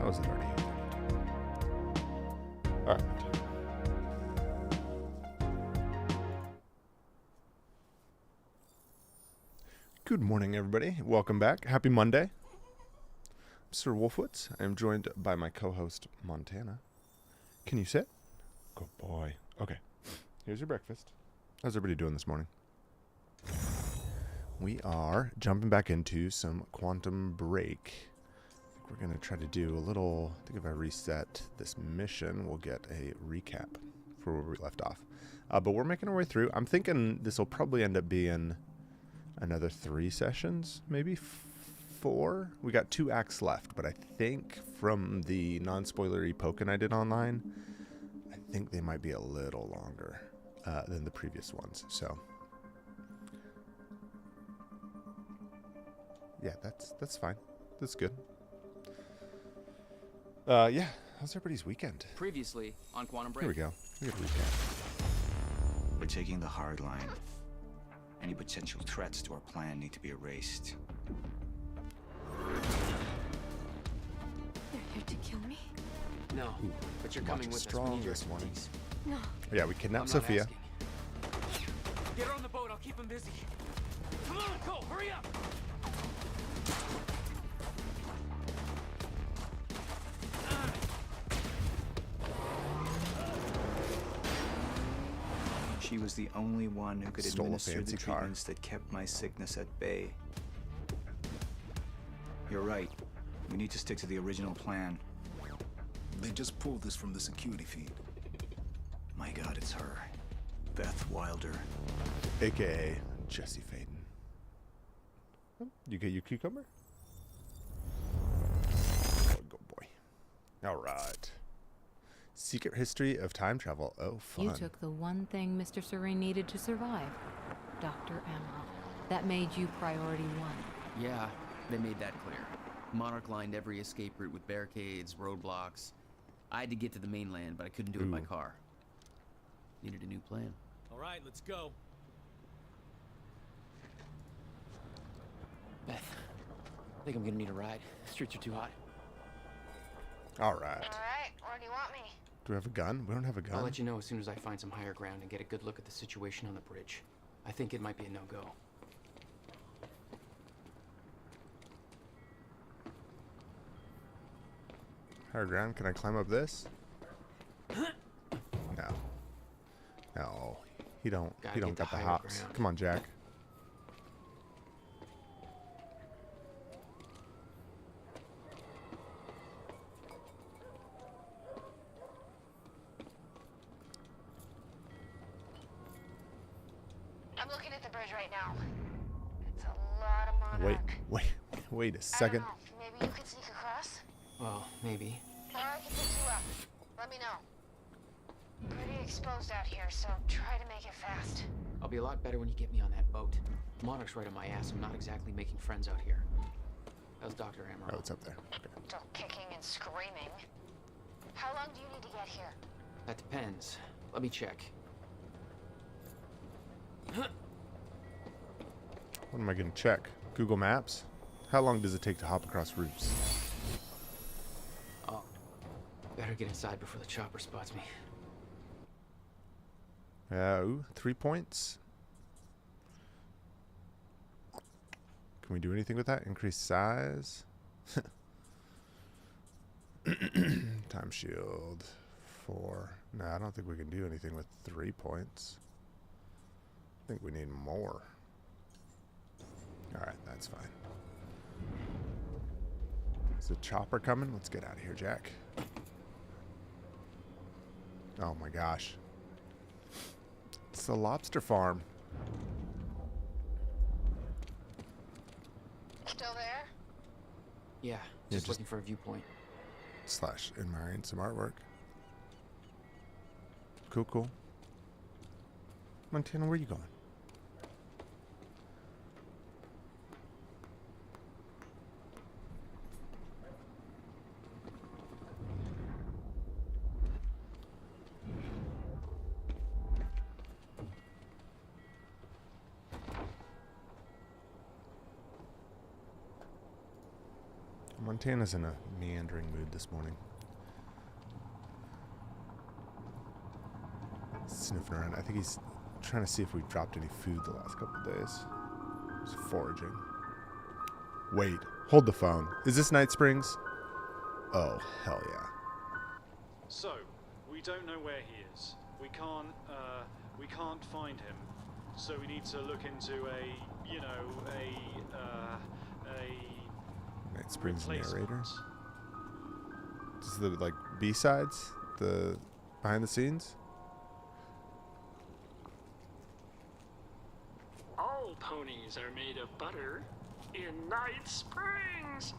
How is it already? All right. Good morning, everybody. Welcome back. Happy Monday. I'm Sir Wolfwoods. I am joined by my co-host, Montana. Can you sit? Good boy. Okay. Here's your breakfast. How's everybody doing this morning? We are jumping back into some Quantum Break. I think we're going to try to do a little... I think if I reset this mission, we'll get a recap for where we left off. But we're making our way through. I'm thinking this will probably end up being another 3 sessions, maybe 4. We got 2 acts left, but I think from the non-spoilery poking I did online, I think they might be a little longer than the previous ones. So, yeah, that's fine. That's good. Yeah, how's everybody's weekend? Previously on Quantum Break. Here we go. We got a recap. We're taking the hard line. Any potential threats to our plan need to be erased. They're here to kill me? No, Ooh, but you're watch coming it with us. strong We need your this morning. expertise. No. Yeah, we kidnapped I'm not Sophia. asking. Get her on the boat. I'll keep him busy. Come on, go. Hurry up. She was the only one who could Stole a administer fancy the car. treatments that kept my sickness at bay. You're right. We need to stick to the original plan. They just pulled this from the security feed. My God, it's her. Beth Wilder. AKA Jesse Faden. You get your cucumber? Oh, good boy. All right. Secret history of time travel. Oh, fun. You took the one thing Mr. Serene needed to survive. Dr. Amaral. That made you priority 1. Yeah, they made that clear. Monarch lined every escape route with barricades, roadblocks. I had to get to the mainland, but I couldn't do it by Ooh. car. Needed a new plan. All right, let's go. Beth, I think I'm gonna need a ride. Streets are too hot. All right. Alright, where do you want me? Do we have a gun? We don't have a gun. I'll let you know as soon as I find some higher ground and get a good look at the situation on the bridge. I think it might be a no-go. Higher ground. Can I climb up this? No. No. He don't Gotta got get the the higher hops. ground. Come on, Jack. I'm looking at the bridge right now. It's a lot of Monarch. Wait a I don't second. know. Maybe you could sneak across? Well, maybe. Or I can pick you up. Let me know. Pretty exposed out here, so try to make it fast. I'll be a lot better when you get me on that boat. Monarch's right on my ass. I'm not exactly making friends out here. How's Dr. Amaral? Oh, it's up there. Okay. Still kicking and screaming. How long do you need to get here? That depends. Let me check. What am I going to check? Google Maps? How long does it take to hop across roofs? Oh, better get inside before the chopper spots me. Ooh, 3 points. Can we do anything with that? Increase size? Time shield. 4. No, I don't think we can do anything with 3 points. I think we need more. Alright, that's fine. Is the chopper coming? Let's get out of here, Jack. Oh my gosh. It's the lobster farm. Still there? Yeah, just looking for a viewpoint. / admiring some artwork. Cool. Montana, where are you going? Montana's in a meandering mood this morning. Sniffing around. I think he's trying to see if we've dropped any food the last couple of days. He's foraging. Wait, hold the phone. Is this Night Springs? Oh, hell yeah. So, we don't know where he is. We can't find him. So we need to look into Night Springs replacement. narrator. This is the like B-sides, the behind the scenes. All ponies are made of butter in Night Springs.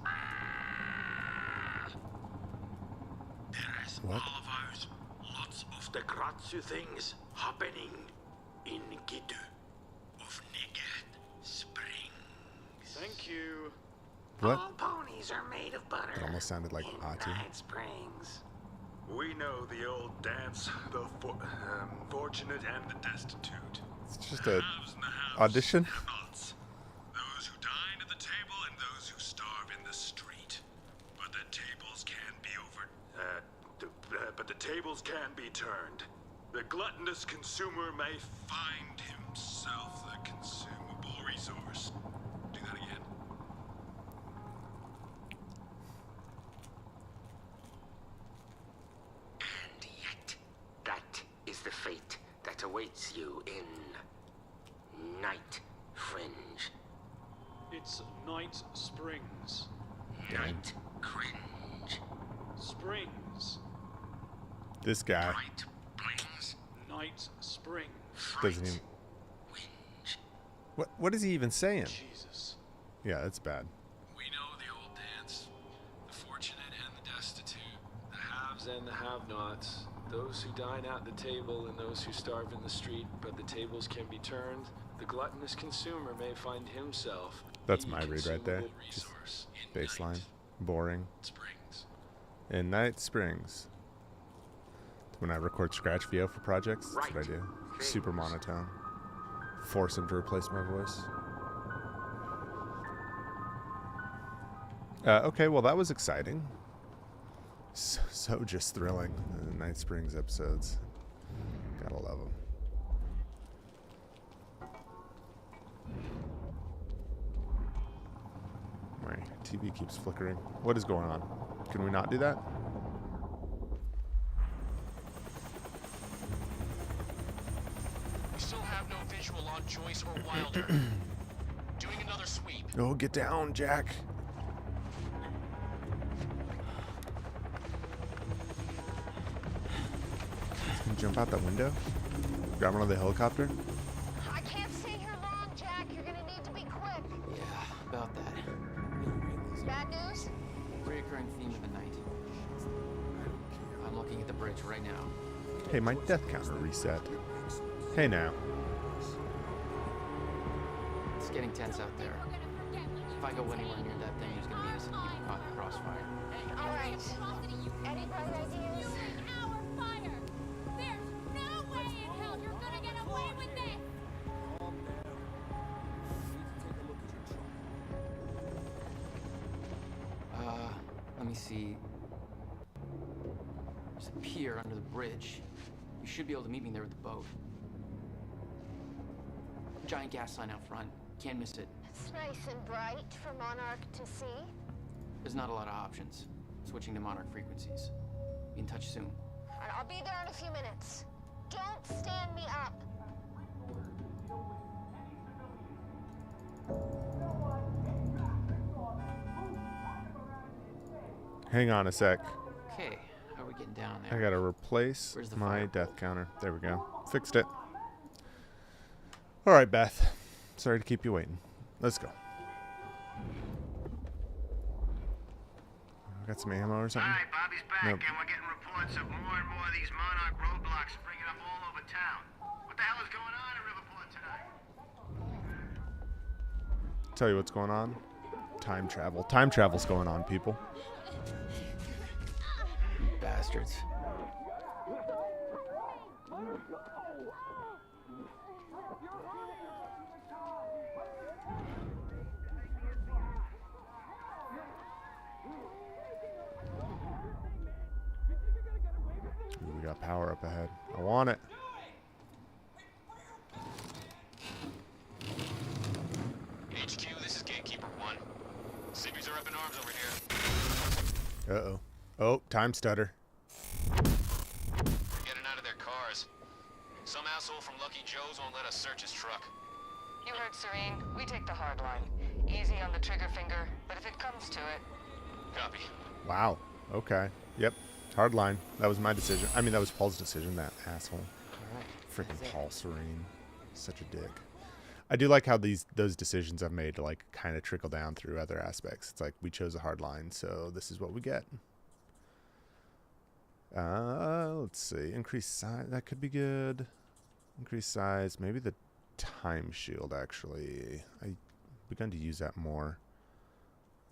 There is What? all of ours. Lots of the Gratsu things happening in Gitu of Nigat Springs. Thank you. What? All ponies are made of butter. That almost sounded like in Ati. Night Springs. We know the old dance, the fortunate and the destitute. It's just a Haves and the haves, audition. have-nots. Those who dine at the table and those who starve in the street. But the tables can be but the tables can be turned. The gluttonous consumer may find himself the consumable resource. Do that again. And yet, that is the fate that awaits you in Night Fringe. It's Night Springs. Night Cringe. Springs. This guy Bright Blings. Night Springs. doesn't even. Winge. What is he even saying? Jesus. Yeah, that's bad. We know the old dance. The fortunate and the destitute. The haves and the have-nots. Those who dine at the table and those who starve in the street, but the tables can be turned. The gluttonous consumer may find himself That's the my read right there. consumable Just resource in baseline. Night Boring. Springs. In Night Springs. When I record scratch VO for projects, that's what I do. Super monotone. Force him to replace my voice. Okay, well that was exciting. So just thrilling. The Night Springs episodes. Gotta love them. My TV keeps flickering. What is going on? Can we not do that? We still have no visual on Joyce or Wilder. Doing another sweep. Oh, get down, Jack. Can you jump out that window? Grab one of the helicopter? I can't stay here long, Jack. You're gonna need to be quick. Yeah, about that. Bad news? Reoccurring theme of the night. I'm looking at the bridge right now. Hey, my death counter reset. Hey now. It's getting tense out there. If I go anywhere near that thing, there's gonna be innocent people caught in the crossfire. All right. Any bright ideas? Let me see. There's a pier under the bridge. You should be able to meet me there with the boat. Giant gas sign out front. Can't miss it. It's nice and bright for Monarch to see. There's not a lot of options. Switching to Monarch frequencies. Be in touch soon. All right, I'll be there in a few minutes. Don't stand me up. Hang on a sec. Okay, how are we getting down I there? gotta replace Where's the my fire? death counter. There we go. Fixed it. All right, Beth. Sorry to keep you waiting. Let's go. Got some ammo or something? Alright, Bobby's back, Nope. and we're getting reports of more and more of these Monarch roadblocks springing up all over town. What the hell is going on in Riverport tonight? Tell you what's going on. Time travel. Time travel's going on, people. Bastards. we got power up ahead. I want it. HQ, this is Gatekeeper 1. Civvies are up in arms over here. Uh-oh. Oh, time stutter. We're getting out of their cars. Some asshole from Lucky Joe's won't let us search his truck. You heard Serene. We take the hard line. Easy on the trigger finger, but if it comes to it... Copy. Wow. Okay. Yep. Hard line. That was my decision. I mean, that was Paul's decision, that asshole. Freaking Paul Serene. Such a dick. I do like how those decisions I've made like kind of trickle down through other aspects. It's like we chose a hard line, so this is what we get. Let's see. Increase size. That could be good. Increase size. Maybe the time shield, actually. I begun to use that more.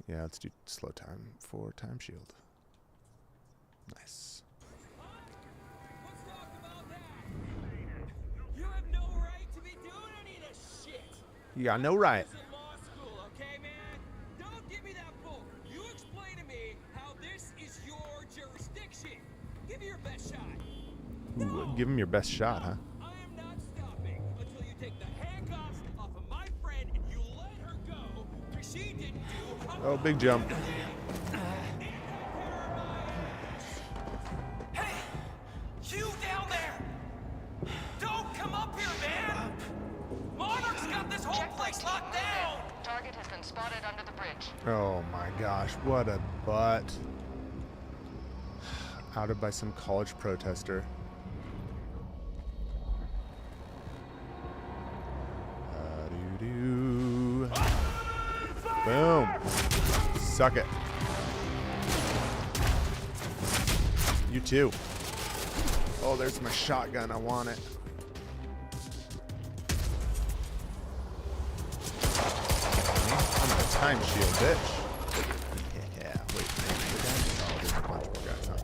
Yeah, let's do slow time for time shield. Nice. You have no right to be doing any of this shit. You got no right. This is law school, okay, man? Don't give me that book. You explain to me how this is your jurisdiction. Give me your best shot. Ooh, give him your best shot, huh? I am not stopping until you take the handcuffs off of my friend and you let her go, because she didn't do. Oh, big jump. Hey, you down there! Don't come up here, man! Monarch's got this whole place locked down! Target has been spotted under the bridge. Oh my gosh, what a butt. Outed by some college protester. Doo-doo. Boom. Suck it. You too. Oh, there's my shotgun. I want it. I'm a time shield, bitch. Yeah, wait, oh, there's a bunch more guys, huh?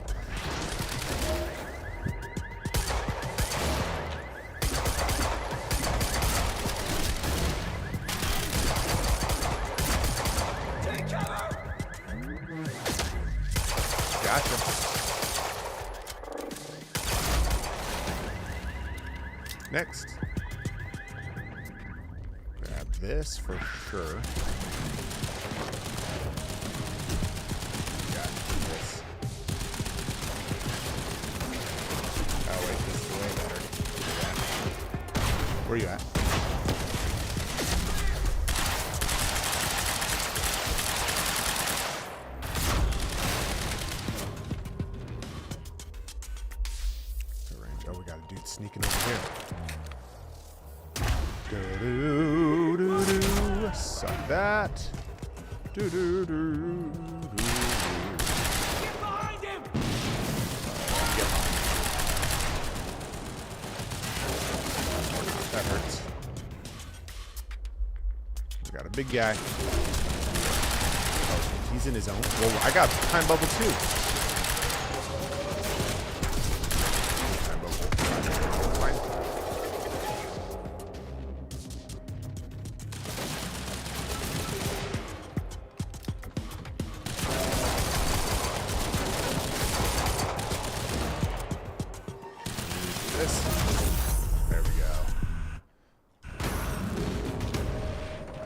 Take cover! Gotcha. Next. Grab this for sure. Got this. Oh wait, this is way better. Where you at? Oh, we got a dude sneaking over here. Do-do-do-do. Suck that. Do-do-do-do-do. Get behind him! That hurts. We got a big guy. Oh, he's in his own. Whoa, I got time bubble too. Time bubble. Fine. This. There we go.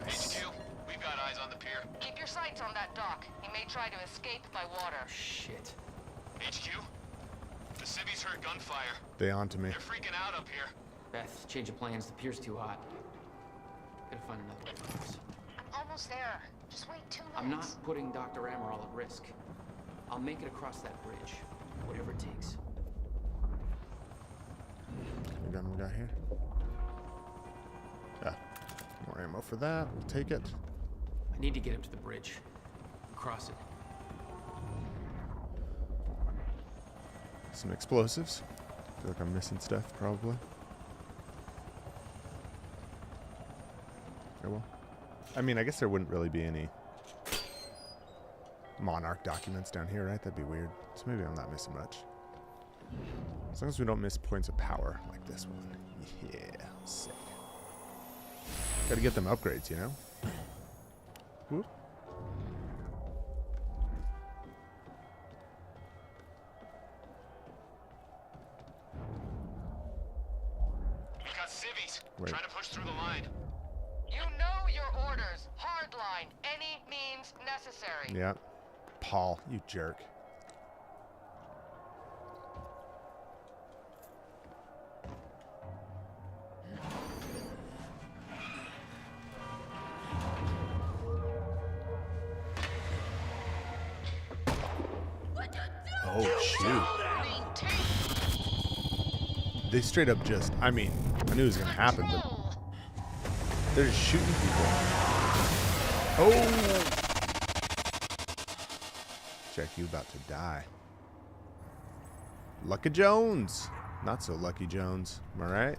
Nice. HQ, we've got eyes on the pier. Keep your sights on that dock. He may try to escape by water. Shit. HQ, the civvies heard gunfire. They onto me. They're freaking out up here. Beth, change of plans. The pier's too hot. Gotta find another way across. I'm almost there. Just wait 2 minutes. I'm not putting Dr. Amaral at risk. I'll make it across that bridge. Whatever it takes. What gun we got here? Ah, more ammo for that. We'll take it. I need to get him to the bridge. Cross it. Some explosives. Feel like I'm missing stuff, probably. Oh well. I mean, I guess there wouldn't really be any Monarch documents down here, right? That'd be weird. So maybe I'm not missing much. As long as we don't miss points of power like this one. Yeah, sick. Gotta get them upgrades, you know? Whoop. civvies. Wait. Trying to push through the line. You know your orders. Hardline. Any means necessary. Yeah. Paul, you jerk. Oh, shoot. They straight up just, I mean, I knew it was going to happen, but they're just shooting people. Oh! Jack, you about to die. Lucky Jones. Not so Lucky Jones. Am I right?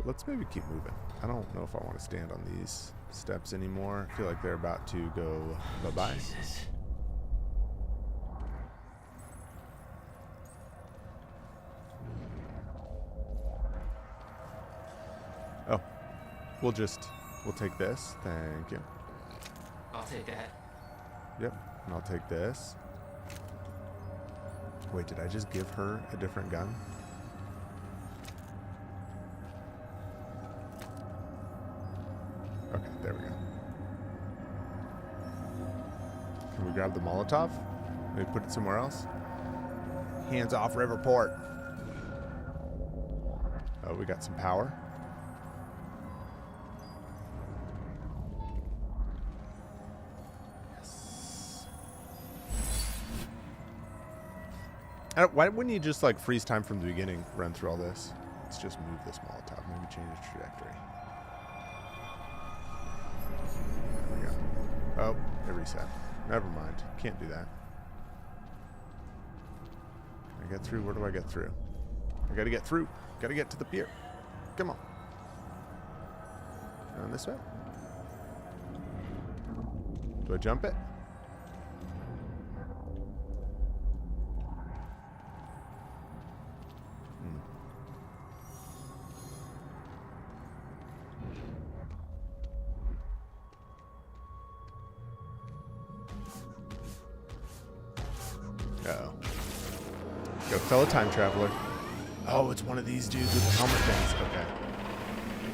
Let's maybe keep moving. I don't know if I want to stand on these steps anymore. I feel like they're about to go bye-bye. Oh, we'll take this. Thank you. I'll take that. Yep, and I'll take this. Wait, did I just give her a different gun? Okay, there we go. Can we grab the Molotov? Maybe put it somewhere else? Hands off Riverport. Oh, we got some power. Why wouldn't you just like freeze time from the beginning, run through all this? Let's just move this Molotov, maybe change its trajectory. There we go. Oh, it reset. Never mind. Can't do that. Can I get through? Where do I get through? I gotta get through. Gotta get to the pier. Come on. Down this way? Do I jump it? Uh-oh. Got a fellow time traveler. Oh, it's one of these dudes with the helmet things. Okay.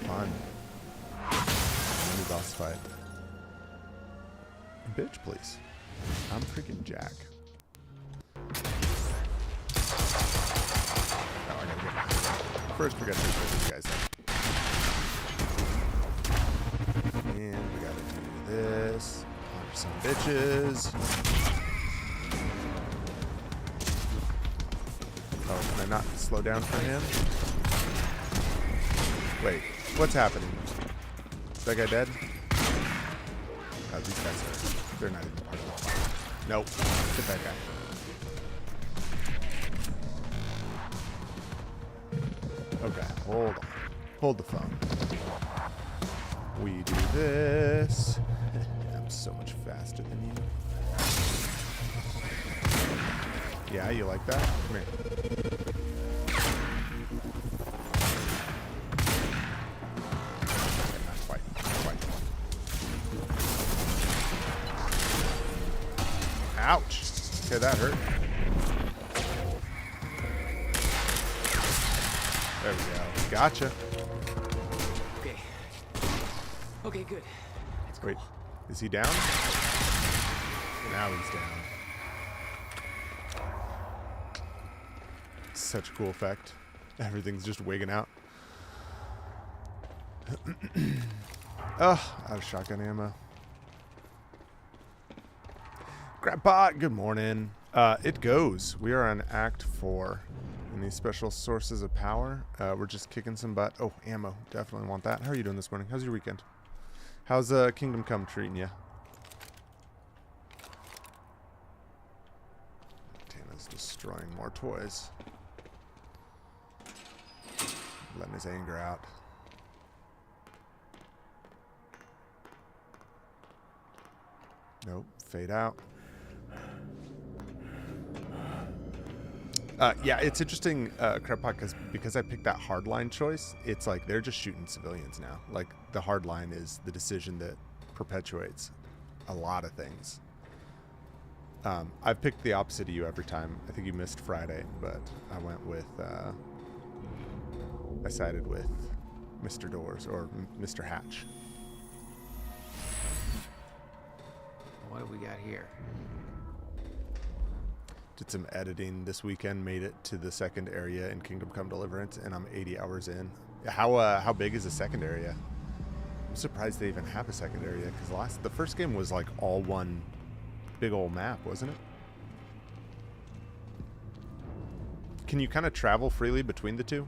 Fun. New boss fight. Bitch, please. I'm freaking Jack. Oh, I gotta get first we gotta take these guys out. And we gotta do this. Punch some bitches. Oh, can I not slow down for him? Wait, what's happening? Is that guy dead? Oh, these guys are, they're not even part of the fight. Nope, get that guy. Okay, hold on. Hold the phone. We do this. I'm so much faster than you. Yeah, you like that? Come here. Okay, not quite. Not quite. Ouch. Okay, that hurt. There we go. Gotcha. Okay. Okay, good. That's cool. Wait, is he down? Now he's down. Such a cool effect. Everything's just wigging out. Oh, out of shotgun ammo. Grandpa, good morning. It goes. We are on Act 4 in these special sources of power. We're just kicking some butt. Oh, ammo. Definitely want that. How are you doing this morning? How's your weekend? How's Kingdom Come treating you? Tana's destroying more toys. Letting his anger out. Nope. Fade out. Yeah, it's interesting, Krepot, because I picked that hardline choice. It's like they're just shooting civilians now. Like the hardline is the decision that perpetuates a lot of things. I've picked the opposite of you every time. I think you missed Friday, but I went with I sided with Mr. Doors, or Mr. Hatch. What do we got here? Did some editing this weekend, made it to the second area in Kingdom Come Deliverance, and I'm 80 hours in. How big is the second area? I'm surprised they even have a second area, because the first game was like all one big old map, wasn't it? Can you kind of travel freely between the two?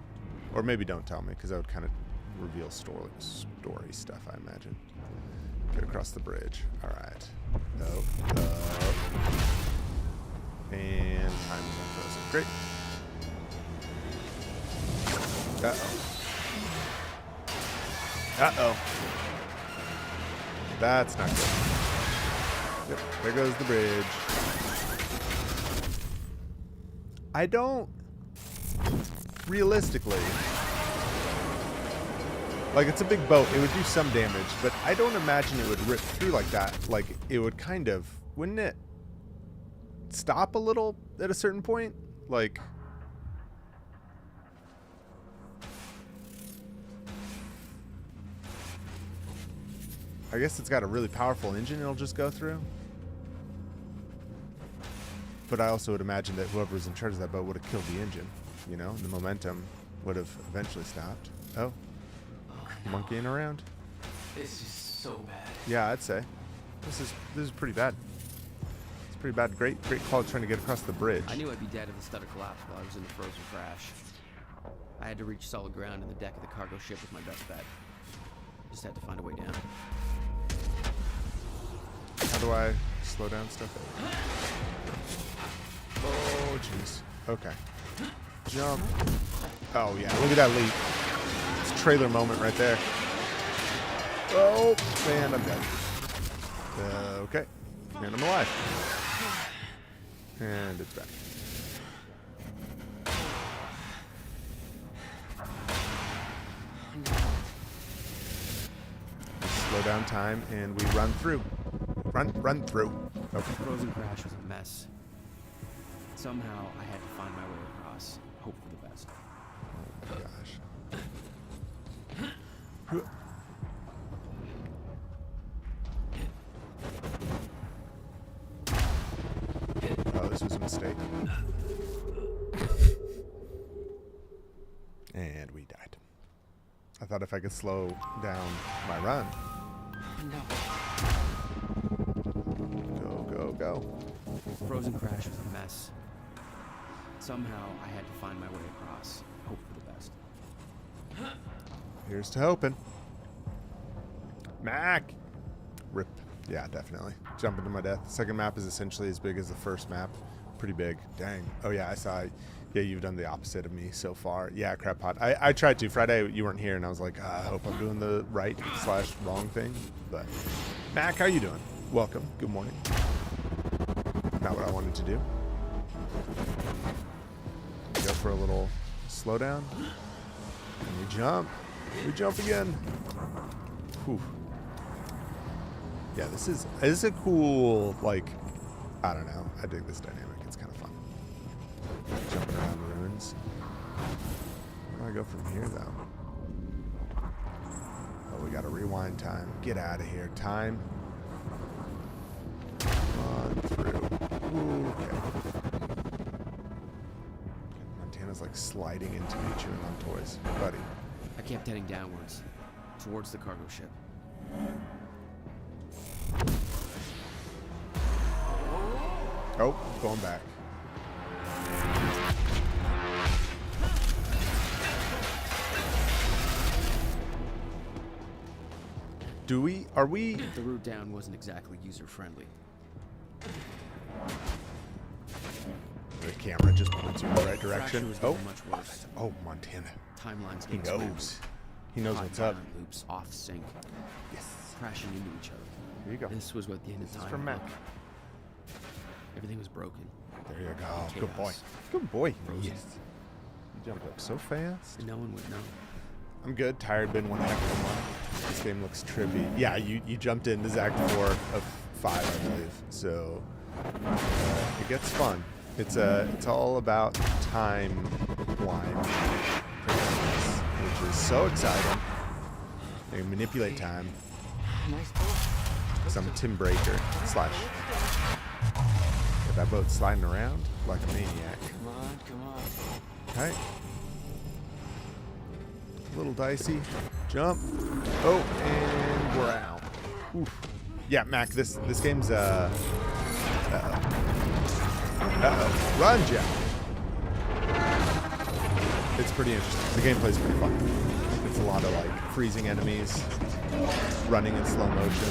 Or maybe don't tell me, because that would kind of reveal story stuff, I imagine. Get across the bridge. All right. Oh. And time frozen. Great. Uh-oh. Uh-oh. That's not good. Yep, there goes the bridge. I don't... Realistically... Like, it's a big boat. It would do some damage, but I don't imagine it would rip through like that. Like, it would kind of... Wouldn't it stop a little at a certain point? Like... I guess it's got a really powerful engine it'll just go through. But I also would imagine that whoever was in charge of that boat would have killed the engine. You know, the momentum would have eventually stopped. Oh. Monkeying around. This is so bad. Yeah, I'd say. This is pretty bad. It's pretty bad. Great call trying to get across the bridge. I knew I'd be dead if the stutter collapsed while I was in the frozen crash. I had to reach solid ground, and the deck of the cargo ship was my best bet. Just had to find a way down. How do I slow down stuff? Oh, jeez. Okay. Jump. Oh, yeah. Look at that leap. It's a trailer moment right there. Oh, man, I'm dead. Okay. And I'm alive. And it's back. Slow down time, and we run through. Run through. Okay. The frozen crash was a mess. Somehow, I had to find my way across. Hope for the best. Oh my gosh. Oh, this was a mistake. And we died. I thought if I could slow down my run. No. Go. Frozen crash was a mess. Somehow, I had to find my way across. Hope for the best. Here's to hoping. Mac! Rip. Yeah, definitely. Jumping to my death. The second map is essentially as big as the first map. Pretty big. Dang. Oh, yeah, I saw it. Yeah, you've done the opposite of me so far. Yeah, crap pot. I tried to. Friday, you weren't here, and I was like, I hope I'm doing the right/wrong thing. But, Mac, how you doing? Welcome. Good morning. Not what I wanted to do. Go for a little slowdown. And we jump. We jump again. Whew. Yeah, this is a cool, like, I don't know. I dig this dynamic. It's kind of fun. Jumping around ruins. Where do I go from here, though? Oh, we got a rewind time. Get out of here. Time. Come on through. Ooh, okay. Montana's like sliding into me, chewing on toys. Buddy. I kept heading downwards, towards the cargo ship. Oh, going back. Are we? The route down wasn't exactly user-friendly. The camera just points you in the right direction. Oh, much worse. Oh, Montana. Timelines He getting knows. scrambled. He knows Hot what's up. violent loops off sync. Yes. Crashing into each other. Here you go. This was what the end of This is time from Mac. looked like. Everything was broken. There you go. Good boy. Chaos. Good boy. Frozen. Yes. You jumped up so fast. And no one would know. I'm good. Tired. Been one heck of a month. This game looks trippy. Yeah, you jumped into Act 4 of 5, I believe. So it gets fun. It's all about timeline. which is so exciting. They can manipulate time. Because I'm Tim Breaker / Get that boat sliding around like a maniac. Come on, come on. Okay. A little dicey. Jump. Oh, and we're out. Oof. Yeah, Mac, this game's Run, Jack. It's pretty interesting. The gameplay's pretty fun. It's a lot of like freezing enemies, running in slow motion,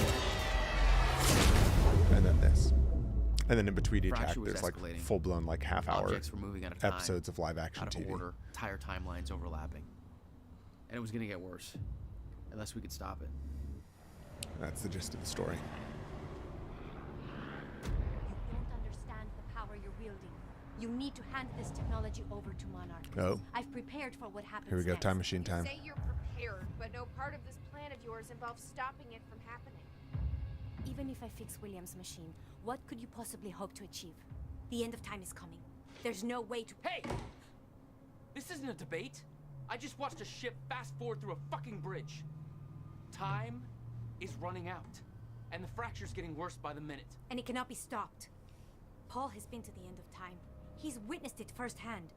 and then this. And then in between each act, there's like full-blown like half-hour Objects were moving out of time, episodes of live-action out of TV. order, entire timelines overlapping. And it was going to get worse, unless we could stop it. That's the gist of the story. You don't understand the power you're wielding. You need to hand this technology over to Monarch. Oh. I've prepared for what happens Here we go, next. time machine time. Say you're prepared, but no part of this plan of yours involves stopping it from happening. Even if I fix William's machine, what could you possibly hope to achieve? The end of time is coming. There's no way to— Hey! This isn't a debate. I just watched a ship fast forward through a fucking bridge. Time is running out, and the fracture's getting worse by the minute. And it cannot be stopped. Paul has been to the end of time. He's witnessed it firsthand.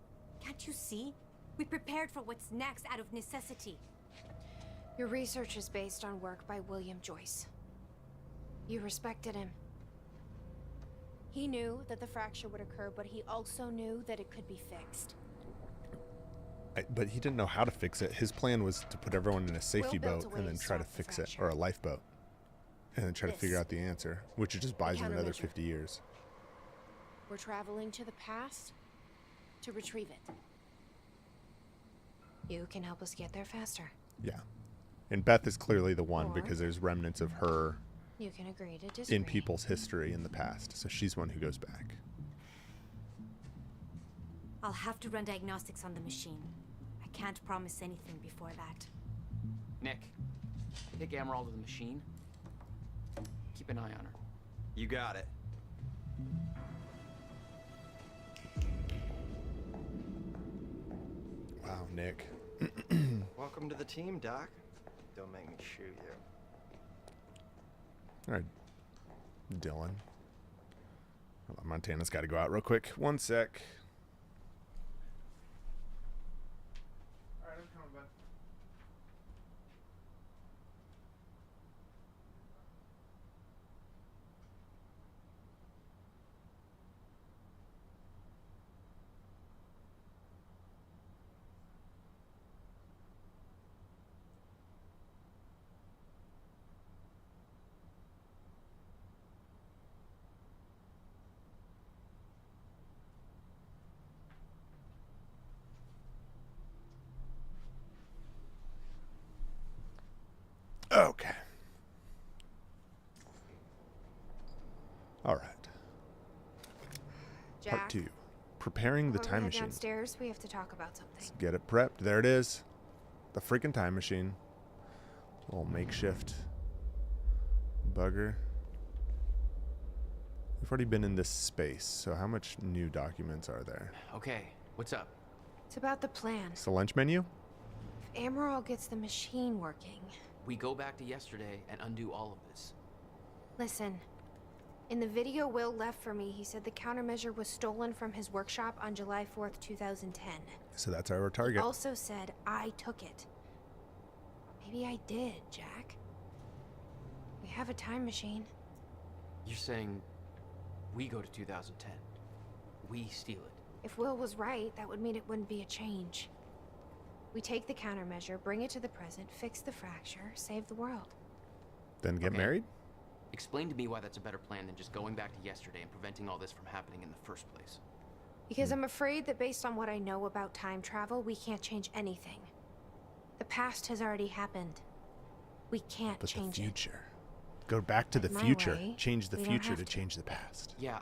Can't you see? We prepared for what's next out of necessity. Your research is based on work by William Joyce. You respected him. He knew that the fracture would occur, but he also knew that it could be fixed. But he didn't know how to fix it. His plan was to put everyone in a safety Will built boat a way and then to try to stop the fix it, fracture. or a lifeboat, and then try to figure out the answer, which just buys him another countermeasure. 50 years. We're traveling to the past to retrieve it. You can help us get there faster. Yeah. And Beth is clearly the one Or- because there's remnants of her You can agree to disagree. in people's history in the past. So she's one who goes back. I'll have to run diagnostics on the machine. I can't promise anything before that. Nick, take Emerald to the machine. Keep an eye on her. You got it. Wow, Nick. Welcome to the team, Doc. Don't make me shoot you. All right, Dylan. Hold on, Montana's got to go out real quick. One sec. All right, I'm coming back. Okay. All right. Part Jack, 2. Preparing the before we time head machine. downstairs, we have to talk about something. Let's get it prepped. There it is. The freaking time machine. Little makeshift bugger. We've already been in this space, so how much new documents are there? Okay, what's up? It's about the plan. It's the lunch menu? If Amaral gets the machine working... We go back to yesterday and undo all of this. Listen. In the video Will left for me, he said the countermeasure was stolen from his workshop on July 4th, 2010. So that's our He target. also said I took it. Maybe I did, Jack. We have a time machine. You're saying we go to 2010. We steal it. If Will was right, that would mean it wouldn't be a change. We take the countermeasure, bring it to the present, fix the fracture, save the world. Then get Okay. married? Explain to me why that's a better plan than just going back to yesterday and preventing all this from happening in the first place. Because I'm afraid that based on what I know about time travel, we can't change anything. The past has already happened. We can't But the change it. future. Go back to the My future. way, Change the we don't future have to to. change the past. Yeah,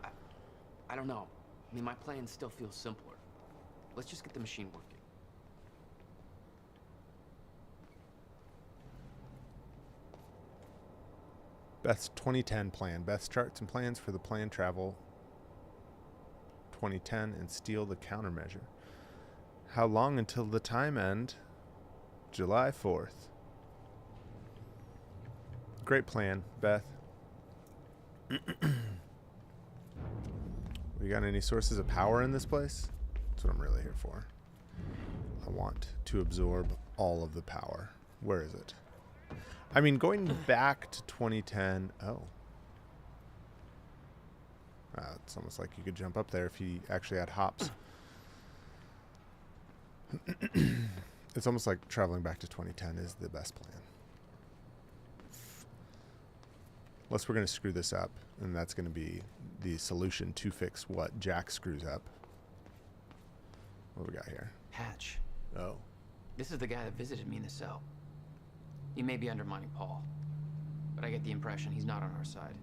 I don't know. I mean, my plan still feels simpler. Let's just get the machine working. Beth's 2010 plan. Beth's charts and plans for the plan travel 2010 and steal the countermeasure. How long until the time end? July 4th. Great plan, Beth. We got any sources of power in this place? That's what I'm really here for. I want to absorb all of the power. Where is it? I mean, going back to 2010. Oh. It's almost like you could jump up there if he actually had hops. It's almost like traveling back to 2010 is the best plan. Unless we're going to screw this up, and that's going to be the solution to fix what Jack screws up. What do we got here? Hatch. Oh. This is the guy that visited me in the cell. He may be undermining Paul, but I get the impression he's not on our side.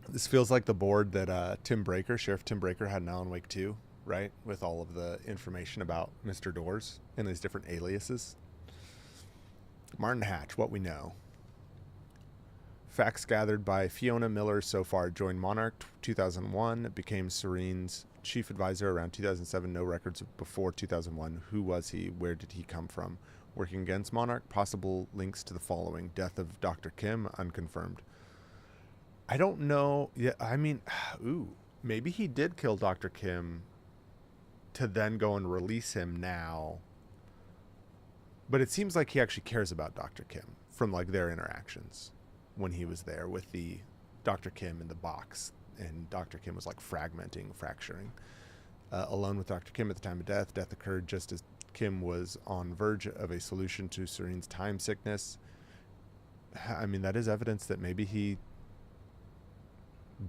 This feels like the board that Sheriff Tim Breaker had in Alan Wake 2, right? With all of the information about Mr. Doors and his different aliases. Martin Hatch, what we know. Facts gathered by Fiona Miller so far. Joined Monarch 2001, became Serene's chief advisor around 2007. No records before 2001. Who was he? Where did he come from? Working against Monarch. Possible links to the following. Death of Dr. Kim, unconfirmed. I don't know. Yeah, I mean, maybe he did kill Dr. Kim to then go and release him now. But it seems like he actually cares about Dr. Kim from like their interactions when he was there with the Dr. Kim in the box, and Dr. Kim was like fracturing. Alone with Dr. Kim at the time of death. Death occurred just as Kim was on verge of a solution to Serene's time sickness. I mean, that is evidence that maybe he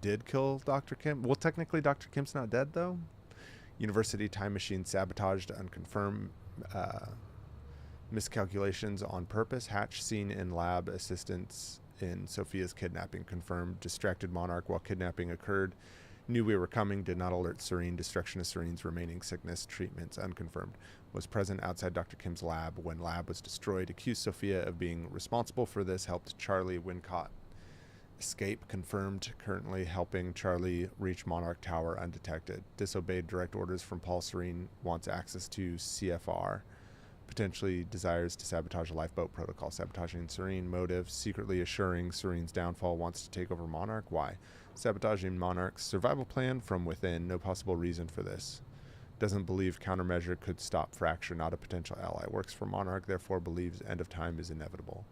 did kill Dr. Kim. Well, technically Dr. Kim's not dead though. University time machine sabotaged, unconfirmed. Miscalculations on purpose. Hatch seen in lab assistance in Sophia's kidnapping, confirmed. Distracted Monarch while kidnapping occurred. Knew we were coming, did not alert Serene. Destruction of Serene's remaining sickness. Treatments unconfirmed. Was present outside Dr. Kim's lab when lab was destroyed. Accused Sophia of being responsible for this. Helped Charlie Wincott escape, confirmed. Currently helping Charlie reach Monarch Tower undetected. Disobeyed direct orders from Paul. Serene wants access to CFR. Potentially desires to sabotage a lifeboat protocol. Sabotaging Serene. Motive. Secretly assuring Serene's downfall. Wants to take over Monarch. Why? Sabotaging Monarch's survival plan from within. No possible reason for this. Doesn't believe countermeasure could stop Fracture. Not a potential ally. Works for Monarch. Therefore believes end of time is inevitable.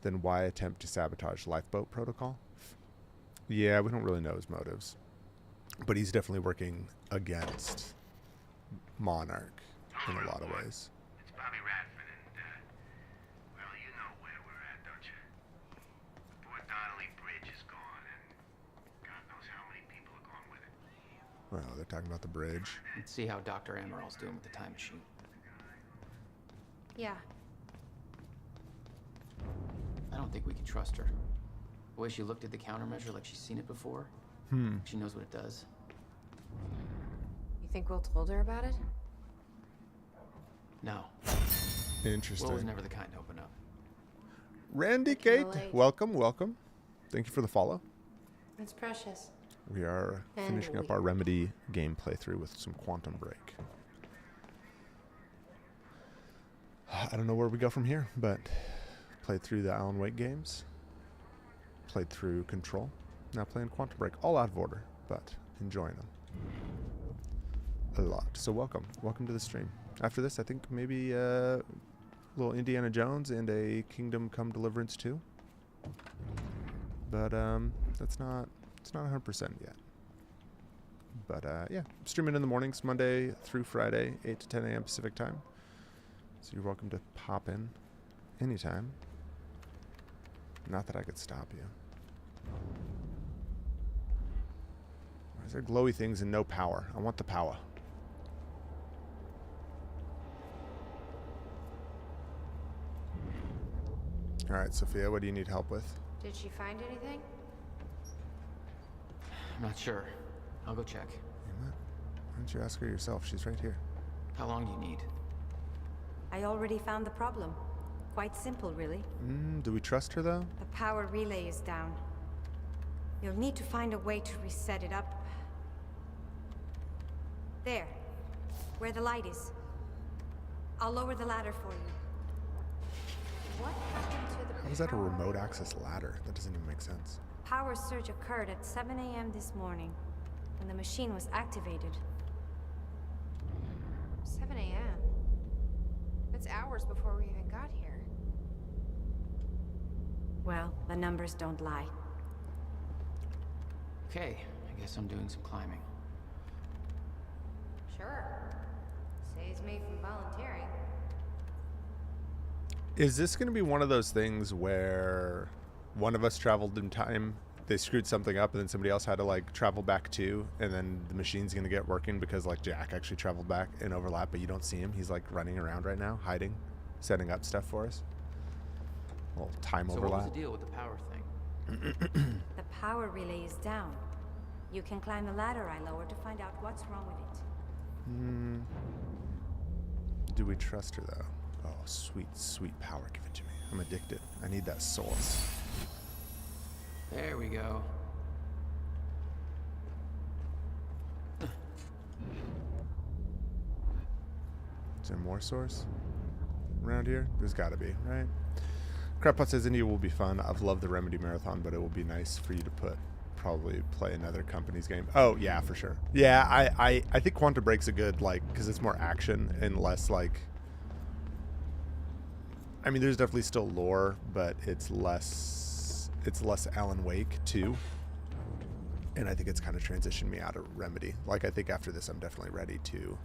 Then why attempt to sabotage lifeboat protocol? Yeah, we don't really know his motives. But he's definitely working against Monarch in a lot of ways. Bobby Radford, and, well, you know where we're at, don't you? The poor Donnelly Bridge is gone, and God knows how many people are gone with it. Well, they're talking about the bridge. Let's see how Dr. Amaril's doing with the time machine. Yeah. I don't think we can trust her. The way she looked at the countermeasure like she's seen it before. She knows what it does. You think Will told her about it? No. Interesting. Will was never the kind to open up. Randy Kate, welcome. Thank you for the follow. It's precious. We are finishing up our Remedy game playthrough with some Quantum Break. I don't know where we go from here, but played through the Alan Wake games. Played through Control. Now playing Quantum Break. All out of order, but enjoying them a lot. So welcome to the stream. After this, I think maybe a little Indiana Jones and a Kingdom Come Deliverance 2. But it's not 100% yet. But yeah, streaming in the mornings, Monday through Friday, 8 to 10 a.m. Pacific time. So you're welcome to pop in anytime. Not that I could stop you. Why is there glowy things and no power? I want the power. All right, Sophia, what do you need help with? Did she find anything? I'm not sure. I'll go check. Why don't you ask her yourself? She's right here. How long do you need? I already found the problem. Quite simple, really. Do we trust her, though? The power relay is down. You'll need to find a way to reset it up. There. Where the light is. I'll lower the ladder for you. What happened to the How is that a remote access ladder? That doesn't even make sense. Power surge occurred at 7 a.m. this morning, when the machine was activated. 7 a.m.? That's hours before we even got here. Well, the numbers don't lie. Okay, I guess I'm doing some climbing. Sure. Saves me from volunteering. Is this going to be one of those things where one of us traveled in time, they screwed something up, and then somebody else had to like travel back too, and then the machine's going to get working because like Jack actually traveled back and overlap, but you don't see him. He's like running around right now, hiding, setting up stuff for us. A little time So overlap. what was the deal with the power thing? The power relay is down. You can climb the ladder I lowered to find out what's wrong with it. Do we trust her though? Oh, sweet, sweet power. Give it to me. I'm addicted. I need that source. There we go. Is there more source around here? There's got to be, right? Crackpot says India will be fun. I've loved the Remedy Marathon, but it will be nice for you to probably play another company's game. Oh, yeah, for sure. Yeah, I think Quantum Break's a good, like, because it's more action and less, like... I mean, there's definitely still lore, but it's less Alan Wake, too. And I think it's kind of transitioned me out of Remedy. Like, I think after this, I'm definitely ready to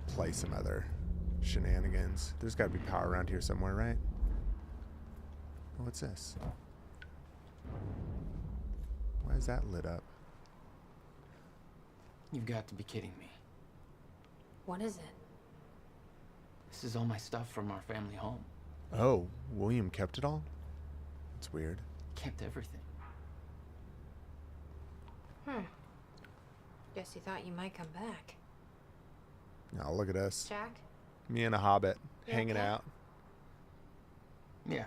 play some other shenanigans. There's got to be power around here somewhere, right? Oh, what's this? Why is that lit up? You've got to be kidding me. What is it? This is all my stuff from our family home. Oh, William kept it all? That's weird. Kept everything. Guess you thought you might come back. Now look at us. Jack? Me and a hobbit You hanging okay? out. Yeah.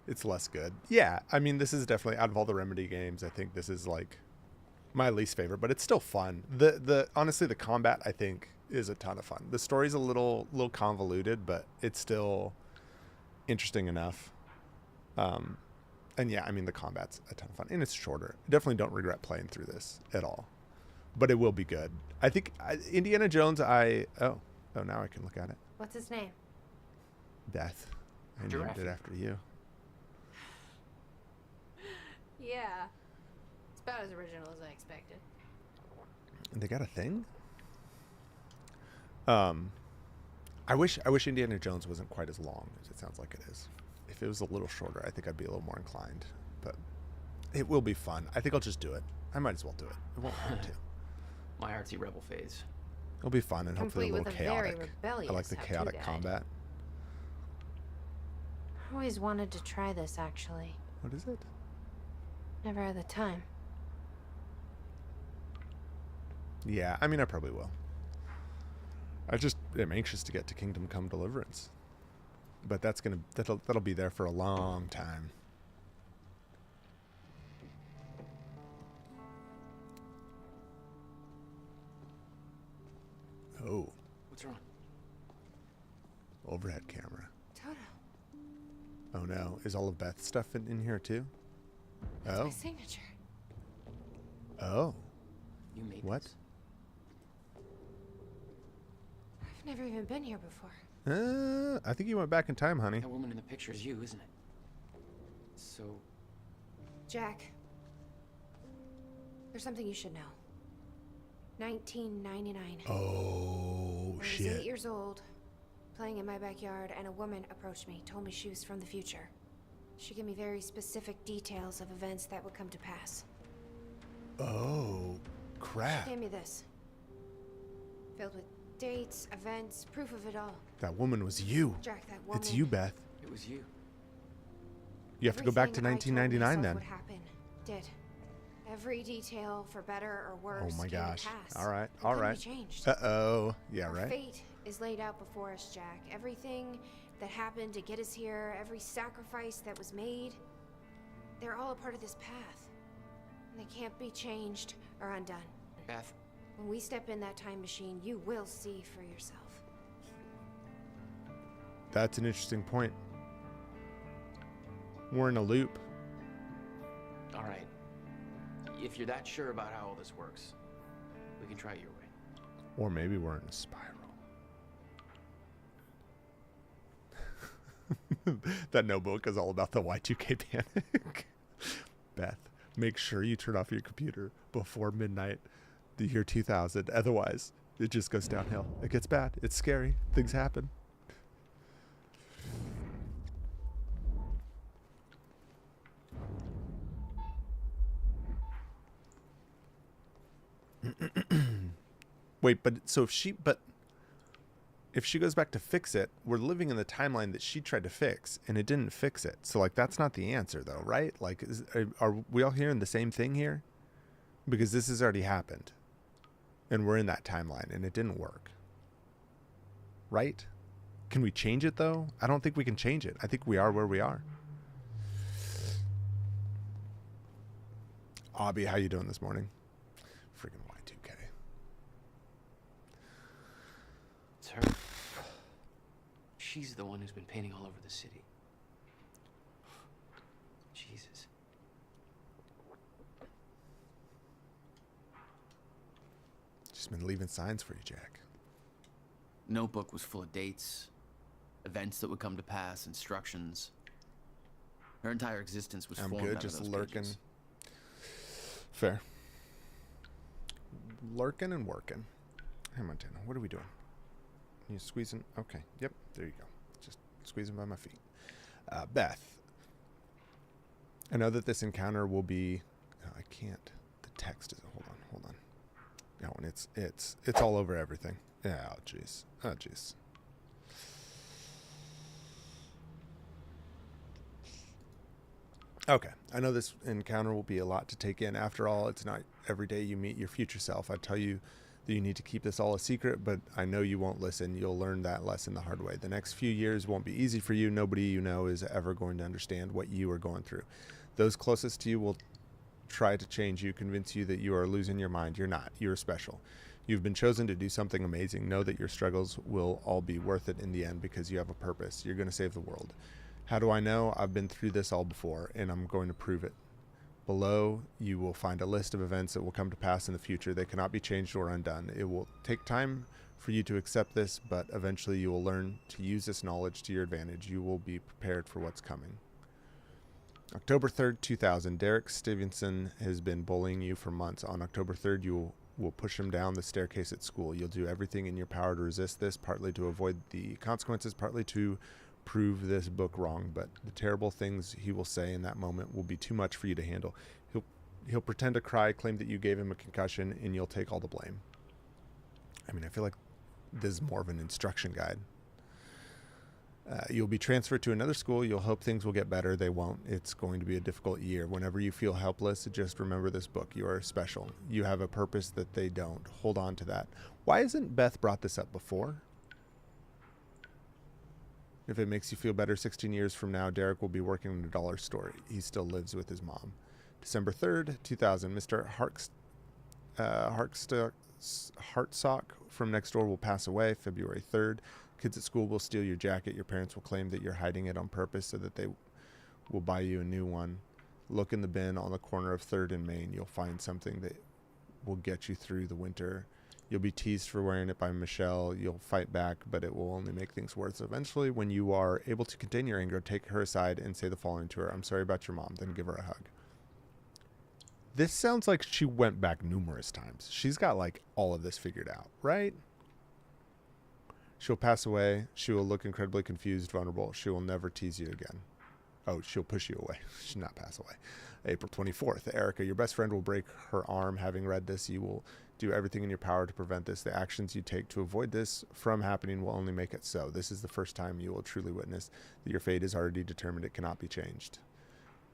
It's less good. Yeah, I mean, this is definitely, out of all the Remedy games, I think this is like my least favorite, but it's still fun. The honestly, the combat, I think, is a ton of fun. The story's a little convoluted, but it's still interesting enough. And yeah, I mean, the combat's a ton of fun, and it's shorter. Definitely don't regret playing through this at all, but it will be good. I think Indiana Jones, oh, now I can look at it. What's his name? Beth. I named it after you. Yeah. It's about as original as I expected. And they got a thing? I wish Indiana Jones wasn't quite as long as it sounds like it is. If it was a little shorter, I think I'd be a little more inclined. But it will be fun. I think I'll just do it. I might as well do it. It won't hurt to. My artsy rebel phase. It'll be fun and hopefully a Complete little with a very chaotic. rebellious I like the how-to chaotic guide. combat. I always wanted to try this, actually. What is it? Never had the time. Yeah, I mean, I probably will. I just am anxious to get to Kingdom Come Deliverance. But that'll be there for a long time. Oh. What's wrong? Overhead camera. Toto. Oh no. Is all of Beth's stuff in here too? That's Oh. my signature. Oh. You made What? this. I've never even been here before. I think you went back in time, honey. That woman in the picture is you, isn't it? So, Jack. There's something you should know. 1999. Oh, I was shit. 8 years old, playing in my backyard, and a woman approached me, told me she was from the future. She gave me very specific details of events that would come to pass. Oh, crap. She gave me this. Filled with dates, events, proof of it all. That woman was you. Jack, that woman. It's you, Beth. it was you. You have to go back to Everything I told 1999 myself then. would happen, did. Every detail, for better or worse, Oh my came gosh. to pass. All right, It all couldn't right. be changed. Uh-oh. Yeah, Our right. fate is laid out before us, Jack. Everything that happened to get us here, every sacrifice that was made, they're all a part of this path. And they can't be changed or undone. Beth, When we step in that time machine, you will see for yourself. That's an interesting point. We're in a loop. All right. If you're that sure about how all this works, we can try it your way. Or maybe we're in a spiral. That notebook is all about the Y2K panic. Beth, make sure you turn off your computer before midnight the year 2000. Otherwise, it just goes downhill. It gets bad. It's scary. Things happen. Wait, but if she goes back to fix it, we're living in the timeline that she tried to fix, and it didn't fix it. So, like, that's not the answer, though, right? Like, are we all hearing the same thing here? Because this has already happened, and we're in that timeline, and it didn't work. Right? Can we change it, though? I don't think we can change it. I think we are where we are. Abby, how you doing this morning? Freaking Y2K. It's her. She's the one who's been painting all over the city. Jesus. She's been leaving signs for you, Jack. Notebook was full of dates, events that would come to pass, instructions. Her entire existence was formed out of those lurking. pages. Fair. Lurking and working. Hey, Montana, what are we doing? You squeezing? Okay. Yep. There you go. Just squeezing by my feet. Beth. I know that this encounter will be. Oh, I can't. The text is. Hold on. That one. It's all over everything. Yeah. Oh, jeez. Oh, jeez. Okay. I know this encounter will be a lot to take in. After all, it's not every day you meet your future self. I tell you that you need to keep this all a secret, but I know you won't listen. You'll learn that lesson the hard way. The next few years won't be easy for you. Nobody you know is ever going to understand what you are going through. Those closest to you will try to change you, convince you that you are losing your mind. You're not. You're special. You've been chosen to do something amazing. Know that your struggles will all be worth it in the end because you have a purpose. You're going to save the world. How do I know? I've been through this all before, and I'm going to prove it. Below, you will find a list of events that will come to pass in the future. They cannot be changed or undone. It will take time for you to accept this, but eventually you will learn to use this knowledge to your advantage. You will be prepared for what's coming. October 3rd, 2000. Derek Stevenson has been bullying you for months. On October 3rd, you will push him down the staircase at school. You'll do everything in your power to resist this, partly to avoid the consequences, partly to prove this book wrong, but the terrible things he will say in that moment will be too much for you to handle. He'll pretend to cry, claim that you gave him a concussion, and you'll take all the blame. I mean, I feel like this is more of an instruction guide. You'll be transferred to another school. You'll hope things will get better. They won't. It's going to be a difficult year. Whenever you feel helpless, just remember this book. You are special. You have a purpose that they don't. Hold on to that. Why hasn't Beth brought this up before? If it makes you feel better, 16 years from now, Derek will be working in a dollar store. He still lives with his mom. December 3rd, 2000. Mr. Hartsock from next door will pass away. February 3rd. Kids at school will steal your jacket. Your parents will claim that you're hiding it on purpose so that they will buy you a new one. Look in the bin on the corner of 3rd and Main. You'll find something that will get you through the winter. You'll be teased for wearing it by Michelle. You'll fight back, but it will only make things worse. Eventually, when you are able to contain your anger, take her aside and say the following to her. I'm sorry about your mom. Then give her a hug. This sounds like she went back numerous times. She's got like all of this figured out, right? She'll pass away. She will look incredibly confused, vulnerable. She will never tease you again. Oh, she'll push you away. She'll not pass away. April 24th. Erica, your best friend will break her arm. Having read this, you will do everything in your power to prevent this. The actions you take to avoid this from happening will only make it so. This is the first time you will truly witness that your fate is already determined. It cannot be changed.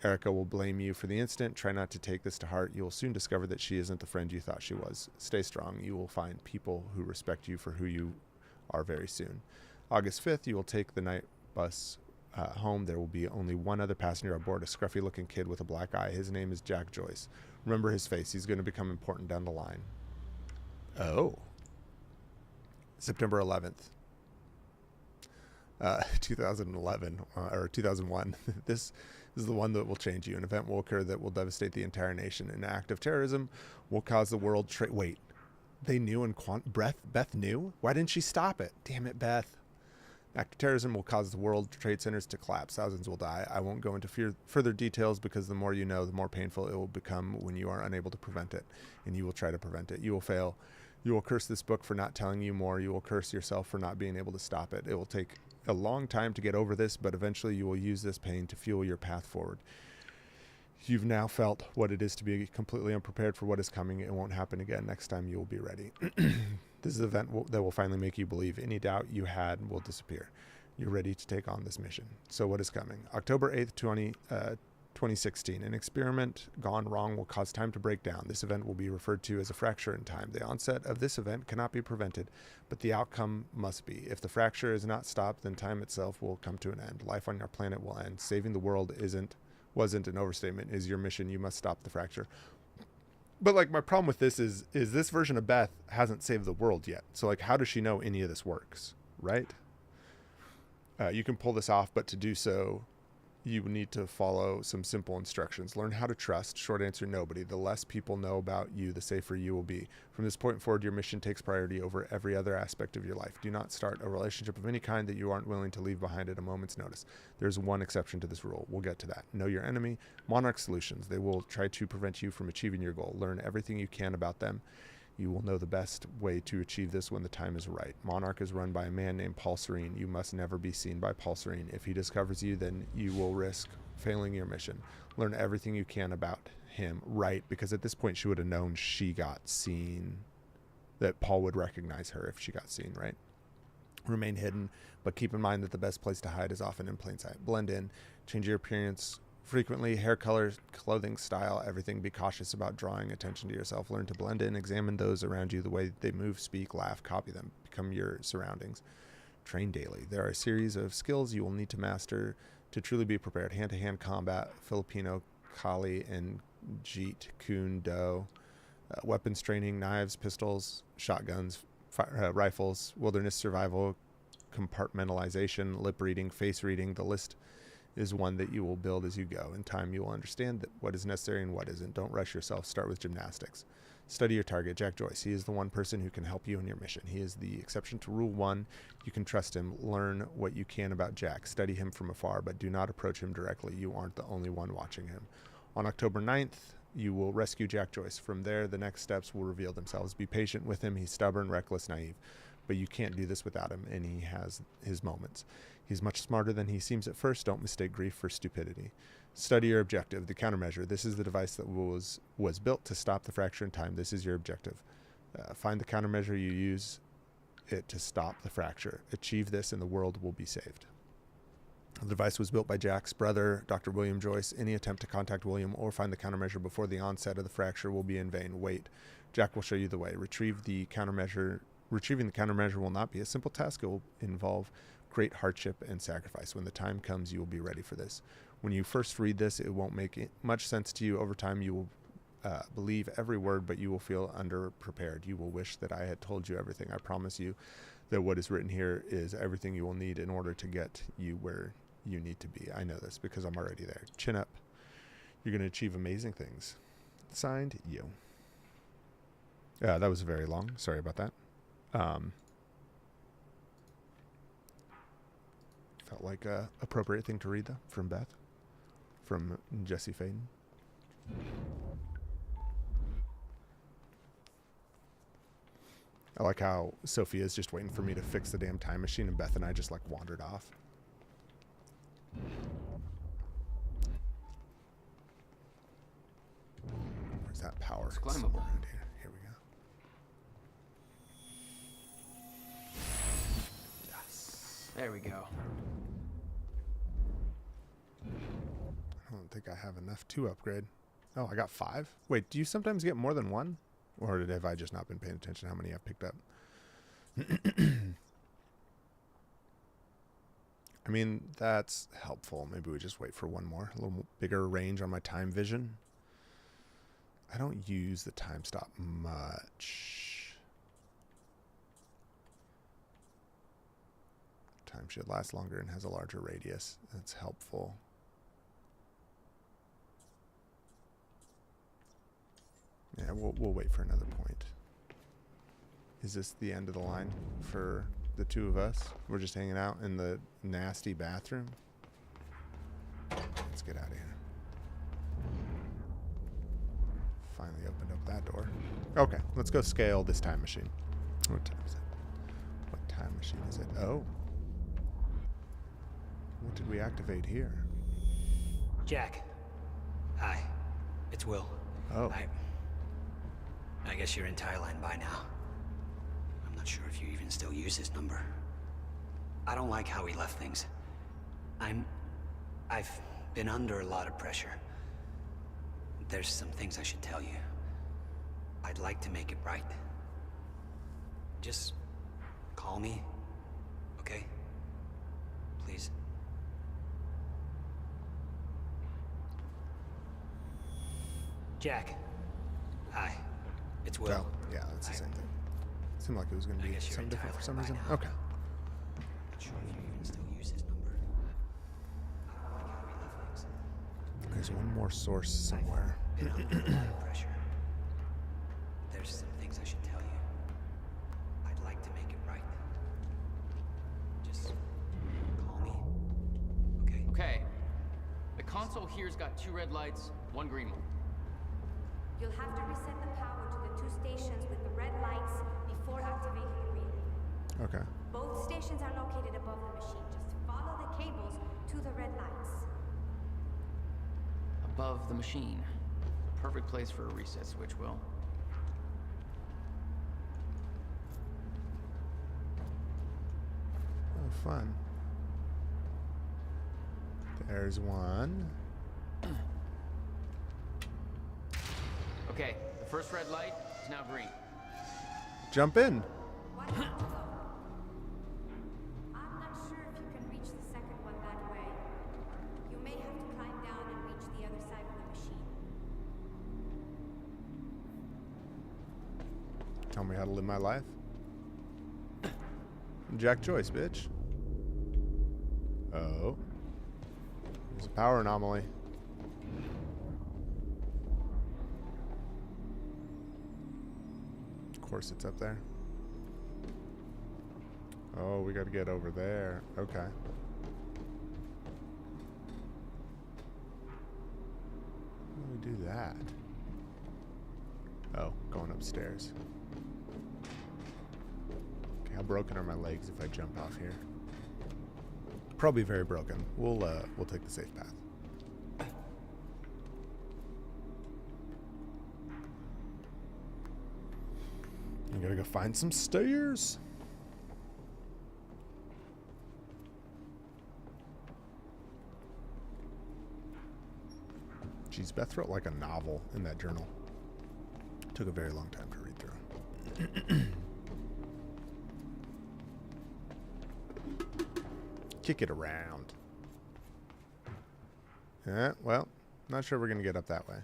Erica will blame you for the incident. Try not to take this to heart. You will soon discover that she isn't the friend you thought she was. Stay strong. You will find people who respect you for who you are very soon. August 5th, you will take the night bus home. There will be only one other passenger aboard, a scruffy looking kid with a black eye. His name is Jack Joyce. Remember his face. He's going to become important down the line. Oh. September 11th. 2011 or 2001. This is the one that will change you. An event will occur that will devastate the entire nation. An act of terrorism will cause the world trade. Wait, they knew and Beth knew? Why didn't she stop it? Damn it, Beth. Act of terrorism will cause the World Trade Centers to collapse. Thousands will die. I won't go into further details because the more you know, the more painful it will become when you are unable to prevent it, and you will try to prevent it. You will fail. You will curse this book for not telling you more. You will curse yourself for not being able to stop it. It will take a long time to get over this, but eventually you will use this pain to fuel your path forward. You've now felt what it is to be completely unprepared for what is coming. It won't happen again. Next time you will be ready. This is an event that will finally make you believe any doubt you had will disappear. You're ready to take on this mission. So what is coming? October 8th, 2016. An experiment gone wrong will cause time to break down. This event will be referred to as a fracture in time. The onset of this event cannot be prevented, but the outcome must be. If the fracture is not stopped, then time itself will come to an end. Life on your planet will end. Saving the world wasn't an overstatement. Is your mission. You must stop the fracture. But like my problem with this is this version of Beth hasn't saved the world yet. So like, how does she know any of this works, right? You can pull this off, but to do so, you need to follow some simple instructions. Learn how to trust. Short answer, nobody. The less people know about you, the safer you will be. From this point forward, your mission takes priority over every other aspect of your life. Do not start a relationship of any kind that you aren't willing to leave behind at a moment's notice. There's one exception to this rule. We'll get to that. Know your enemy. Monarch Solutions. They will try to prevent you from achieving your goal. Learn everything you can about them. You will know the best way to achieve this when the time is right. Monarch is run by a man named Paul Serene. You must never be seen by Paul Serene. If he discovers you, then you will risk failing your mission. Learn everything you can about him, right? Because at this point, she would have known she got seen, that Paul would recognize her if she got seen, right? Remain hidden, but keep in mind that the best place to hide is often in plain sight. Blend in, change your appearance frequently, hair color, clothing style, everything. Be cautious about drawing attention to yourself. Learn to blend in, examine those around you, the way they move, speak, laugh, copy them. Become your surroundings. Train daily. There are a series of skills you will need to master to truly be prepared. Hand-to-hand combat, Filipino, Kali, and Jeet Kune Do. Weapons training, knives, pistols, shotguns, rifles, wilderness survival, compartmentalization, lip reading, face reading. The list is one that you will build as you go. In time, you will understand that what is necessary and what isn't. Don't rush yourself. Start with gymnastics. Study your target. Jack Joyce. He is the one person who can help you in your mission. He is the exception to Rule 1. You can trust him. Learn what you can about Jack. Study him from afar, but do not approach him directly. You aren't the only one watching him. On October 9th, you will rescue Jack Joyce. From there, the next steps will reveal themselves. Be patient with him. He's stubborn, reckless, naive. But you can't do this without him, and he has his moments. He's much smarter than he seems at first. Don't mistake grief for stupidity. Study your objective, the countermeasure. This is the device that was built to stop the fracture in time. This is your objective. Find the countermeasure, you use it to stop the fracture. Achieve this and the world will be saved. The device was built by Jack's brother, Dr. William Joyce. Any attempt to contact William or find the countermeasure before the onset of the fracture will be in vain. Wait. Jack will show you the way. Retrieving the countermeasure will not be a simple task. It will involve great hardship and sacrifice. When the time comes, you will be ready for this. When you first read this, it won't make much sense to you. Over time, you will believe every word, but you will feel underprepared. You will wish that I had told you everything. I promise you that what is written here is everything you will need in order to get you where you need to be. I know this because I'm already there. Chin up. You're going to achieve amazing things. Signed, you. That was very long. Sorry about that. Felt like a appropriate thing to read, though, from Beth, from Jesse Faden. I like how Sophia's just waiting for me to fix the damn time machine, and Beth and I just like wandered off. Where's that power? It's climbable. Around here. Here we go. Yes. There we go. I don't think I have enough to upgrade. Oh, I got 5? Wait, do you sometimes get more than 1? Or have I just not been paying attention to how many I've picked up? I mean, that's helpful. Maybe we just wait for one more. A little bigger range on my time vision. I don't use the time stop much. time shield lasts longer and has a larger radius. That's helpful. Yeah, we'll wait for another point. Is this the end of the line for the two of us? We're just hanging out in the nasty bathroom. Let's get out of here. Finally opened up that door. Okay, let's go scale this time machine. What time is it? What time machine is it? Oh. What did we activate here? Jack. Hi. It's Will. Oh. I guess you're in Thailand by now. I'm not sure if you even still use his number. I don't like how he left things. I've been under a lot of pressure. There's some things I should tell you. I'd like to make it right. Just call me, okay? Please. Jack. Hi. It's Will. Oh, yeah, that's the same thing. Seemed like it was going to be something different for some reason. Okay. Not sure if you even still use his number. I don't like how he left things. There's one more source somewhere. Been under a lot of pressure. There's some things I should tell you. I'd like to make it right. Just call me, okay? Okay. The console here's got 2 red lights, 1 green one. You'll have to reset the power to the 2 stations with the red lights before activating the relay. Okay. Both stations are located above the machine. Just follow the cables to the red lights. Above the machine. Perfect place for a reset switch, Will. Oh, fun. There's one. Okay, the first red light is now green. Jump in. I'm not sure if you can reach the second one that way. You may have to climb down and reach the other side of the machine. Tell me how to live my life. Jack Joyce, bitch. Oh. There's a power anomaly. Of course it's up there. Oh, we gotta get over there. Okay. How do we do that? Oh, going upstairs. Okay, how broken are my legs if I jump off here? Probably very broken. We'll take the safe path. I gotta go find some stairs. Jeez, Beth wrote like a novel in that journal. Took a very long time to read through. Kick it around. Yeah, well, not sure we're gonna get up that way.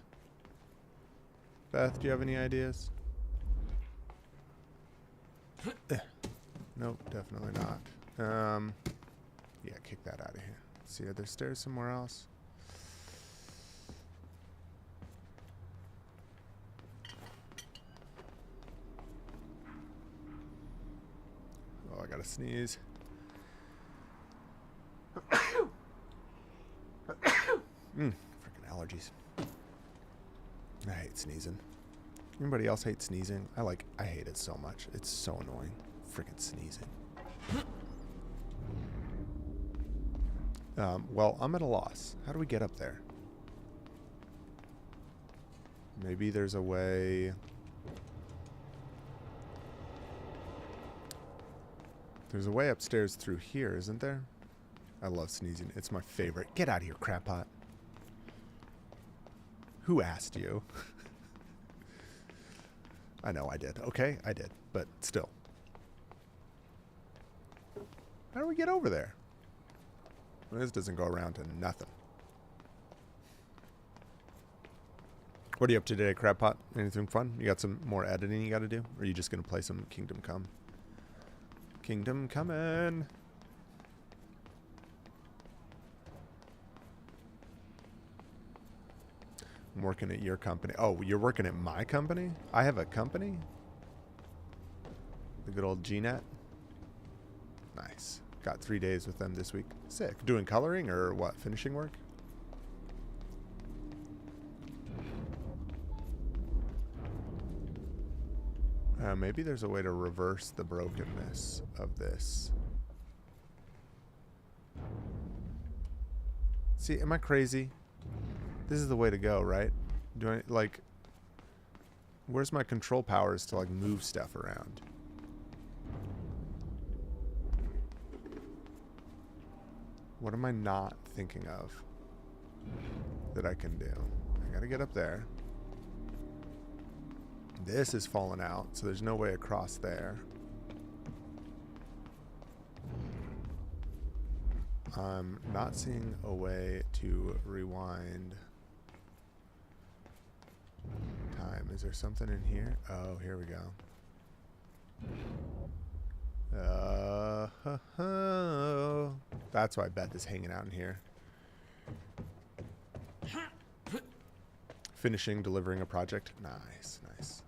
Beth, do you have any ideas? Nope, definitely not. Yeah, kick that out of here. Let's see, are there stairs somewhere else? Oh, I gotta sneeze. Freaking allergies. I hate sneezing. Anybody else hate sneezing? I hate it so much. It's so annoying. Freaking sneezing. Well, I'm at a loss. How do we get up there? Maybe there's a way. There's a way upstairs through here, isn't there? I love sneezing. It's my favorite. Get out of here, crap pot. Who asked you? I know I did. Okay, I did. But still. How do we get over there? Well, this doesn't go around to nothing. What are you up to today, crab pot? Anything fun? You got some more editing you got to do? Or are you just going to play some Kingdom Come? Kingdom coming. I'm working at your company. Oh, you're working at my company? I have a company? The good old GNet. Nice. Got 3 days with them this week. Sick. Doing coloring or what? Finishing work? Maybe there's a way to reverse the brokenness of this. See, am I crazy? This is the way to go, right? Do I, like... Where's my control powers to, like, move stuff around? What am I not thinking of that I can do? I gotta get up there. This is falling out, so there's no way across there. I'm not seeing a way to rewind time. Is there something in here? Oh, here we go. That's why Beth is hanging out in here. Finishing delivering a project. Nice, nice.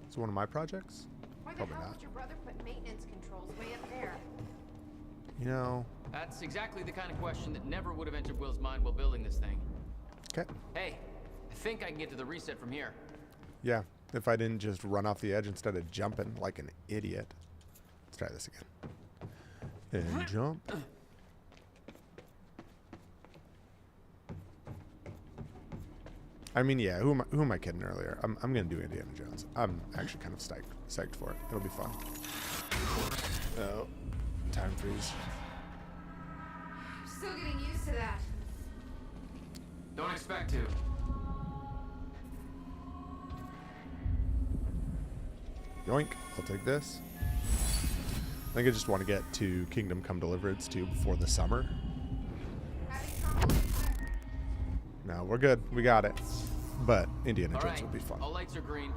It's one of my projects? Why the Probably hell not. would your brother put maintenance controls way up there? You know. That's exactly the kind of question that never would have entered Will's mind while building this thing. Okay. Hey, I think I can get to the reset from here. Yeah, if I didn't just run off the edge instead of jumping like an idiot. Let's try this again. And jump. I mean, yeah, who am I kidding earlier? I'm gonna do Indiana Jones. I'm actually kind of psyched for it. It'll be fun. Oh, time freeze. Still getting used to that. Don't expect to. Yoink, I'll take this. I think I just want to get to Kingdom Come Deliverance 2 before the summer. No, we're good. We got it. But Indiana Jones will be fun. All lights are green.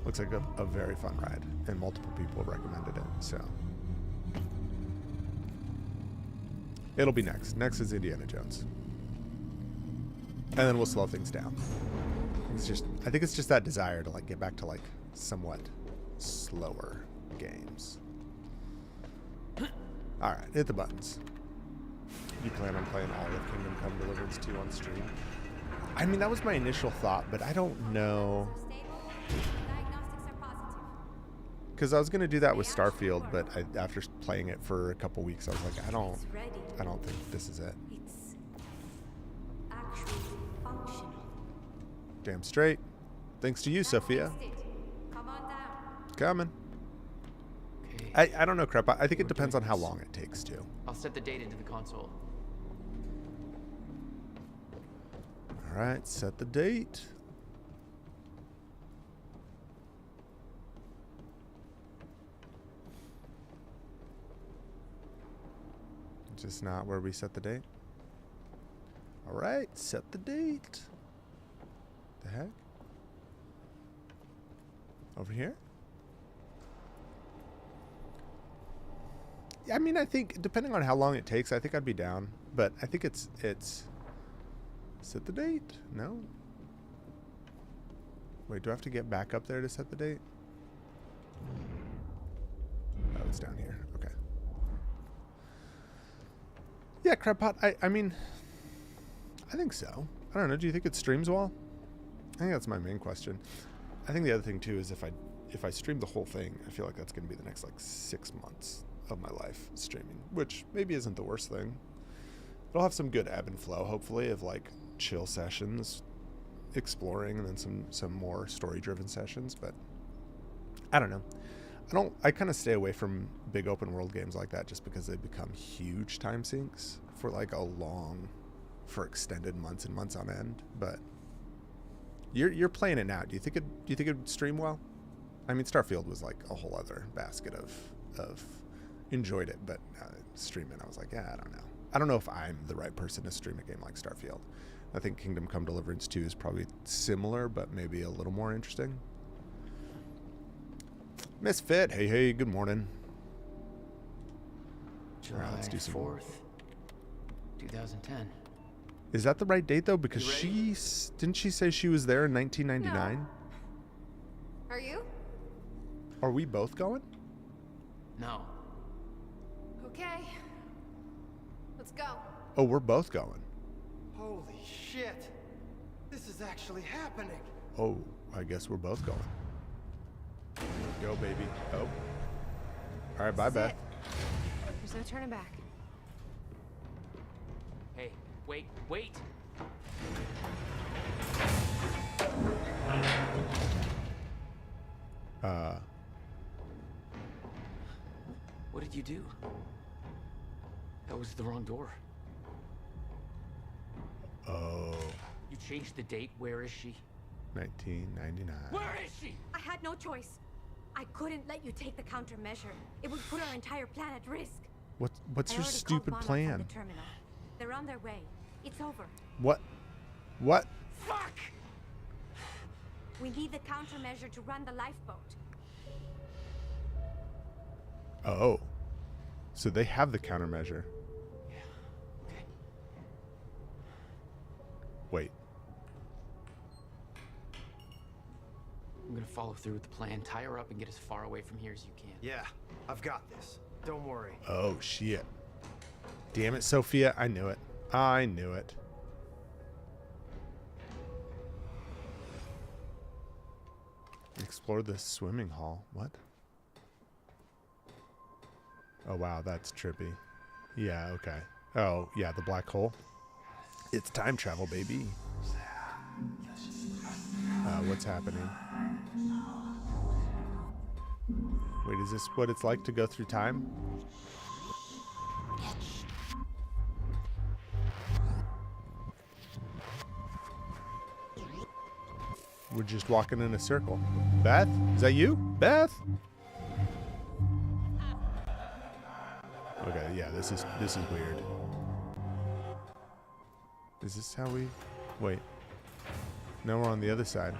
Looks like a very fun ride, and multiple people recommended it, so. It'll be next. Next is Indiana Jones. And then we'll slow things down. I think it's just that desire to, like, get back to, like, somewhat slower games. Alright, hit the buttons. You plan on playing all of Kingdom Come Deliverance 2 on stream? I mean, that was my initial thought, but I don't know. Because I was going to do that with Starfield, but after playing it for a couple weeks, I was like, I don't think this is it. It's actually functional. Damn straight. Thanks to you, Sophia. Come on down. Coming. Okay. I don't know, Crep. I think it depends on how long it takes to. I'll set the date into the console. Alright, set the date. Just not where we set the date. Alright, set the date. The heck? Over here? Yeah, I mean, I think, depending on how long it takes, I think I'd be down. But I think it's set the date? No? Wait, do I have to get back up there to set the date? Oh, it's down here. Okay. Yeah, Crabpot, I mean, I think so. I don't know. Do you think it streams well? I think that's my main question. I think the other thing, too, is if I stream the whole thing, I feel like that's going to be the next, like, 6 months of my life streaming, which maybe isn't the worst thing. It'll have some good ebb and flow, hopefully, of, like, chill sessions, exploring, and then some more story-driven sessions, but I don't know. I kind of stay away from big open world games like that just because they become huge time sinks for like for extended months and months on end. But you're playing it now. Do you think it'd stream well? I mean, Starfield was like a whole other basket of enjoyed it, but streaming, I was like, yeah, I don't know. I don't know if I'm the right person to stream a game like Starfield. I think Kingdom Come Deliverance 2 is probably similar, but maybe a little more interesting. Misfit, hey, good morning. July All right, let's do some 4th, 2010. Is that the right date though? Because didn't she say she was there in 1999? Are you? Are we both going? No. Okay. Let's go. Oh, we're both going. Holy shit! This is actually happening. Oh, I guess we're both going. Go, baby. Oh. All right, bye, Beth. There's no turning back. Hey, wait. What did you do? That was the wrong door. Oh. You changed the date. Where is she? 1999. Where is she? I had no choice. I couldn't let you take the countermeasure. It would put our entire plan at risk. What's I your already called stupid Monarch plan? from the terminal. They're on their way. It's over. What? Fuck! We need the countermeasure to run the lifeboat. Oh. So they have the countermeasure. Yeah. Okay. Wait. I'm gonna follow through with the plan. Tie her up and get as far away from here as you can. Yeah, I've got this. Don't worry. Oh, shit. Damn it, Sophia. I knew it. I knew it. Explore the swimming hall. What? Oh, wow. That's trippy. Yeah, okay. Oh, yeah, the black hole. It's time travel, baby. What's happening? Wait, is this what it's like to go through time? We're just walking in a circle. Beth? Is that you? Beth? Okay, yeah, this is weird. Is this how we... Wait. Now we're on the other side.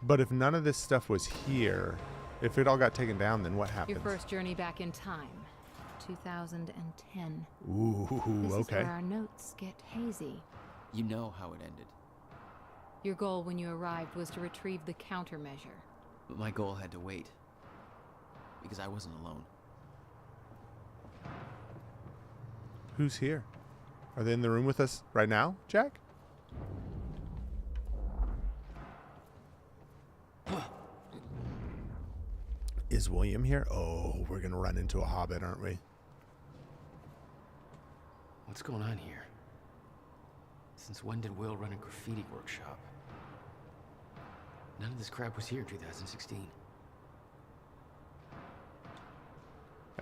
But if none of this stuff was here, if it all got taken down, then what happens? Your first journey back in time. 2010. Ooh, This is okay. where our notes get hazy. You know how it ended. Your goal when you arrived was to retrieve the countermeasure. But my goal had to wait. Because I wasn't alone. Who's here? Are they in the room with us right now, Jack? Is William here? Oh, we're gonna run into a hobbit, aren't we? What's going on here? Since when did Will run a graffiti workshop? None of this crap was here in 2016.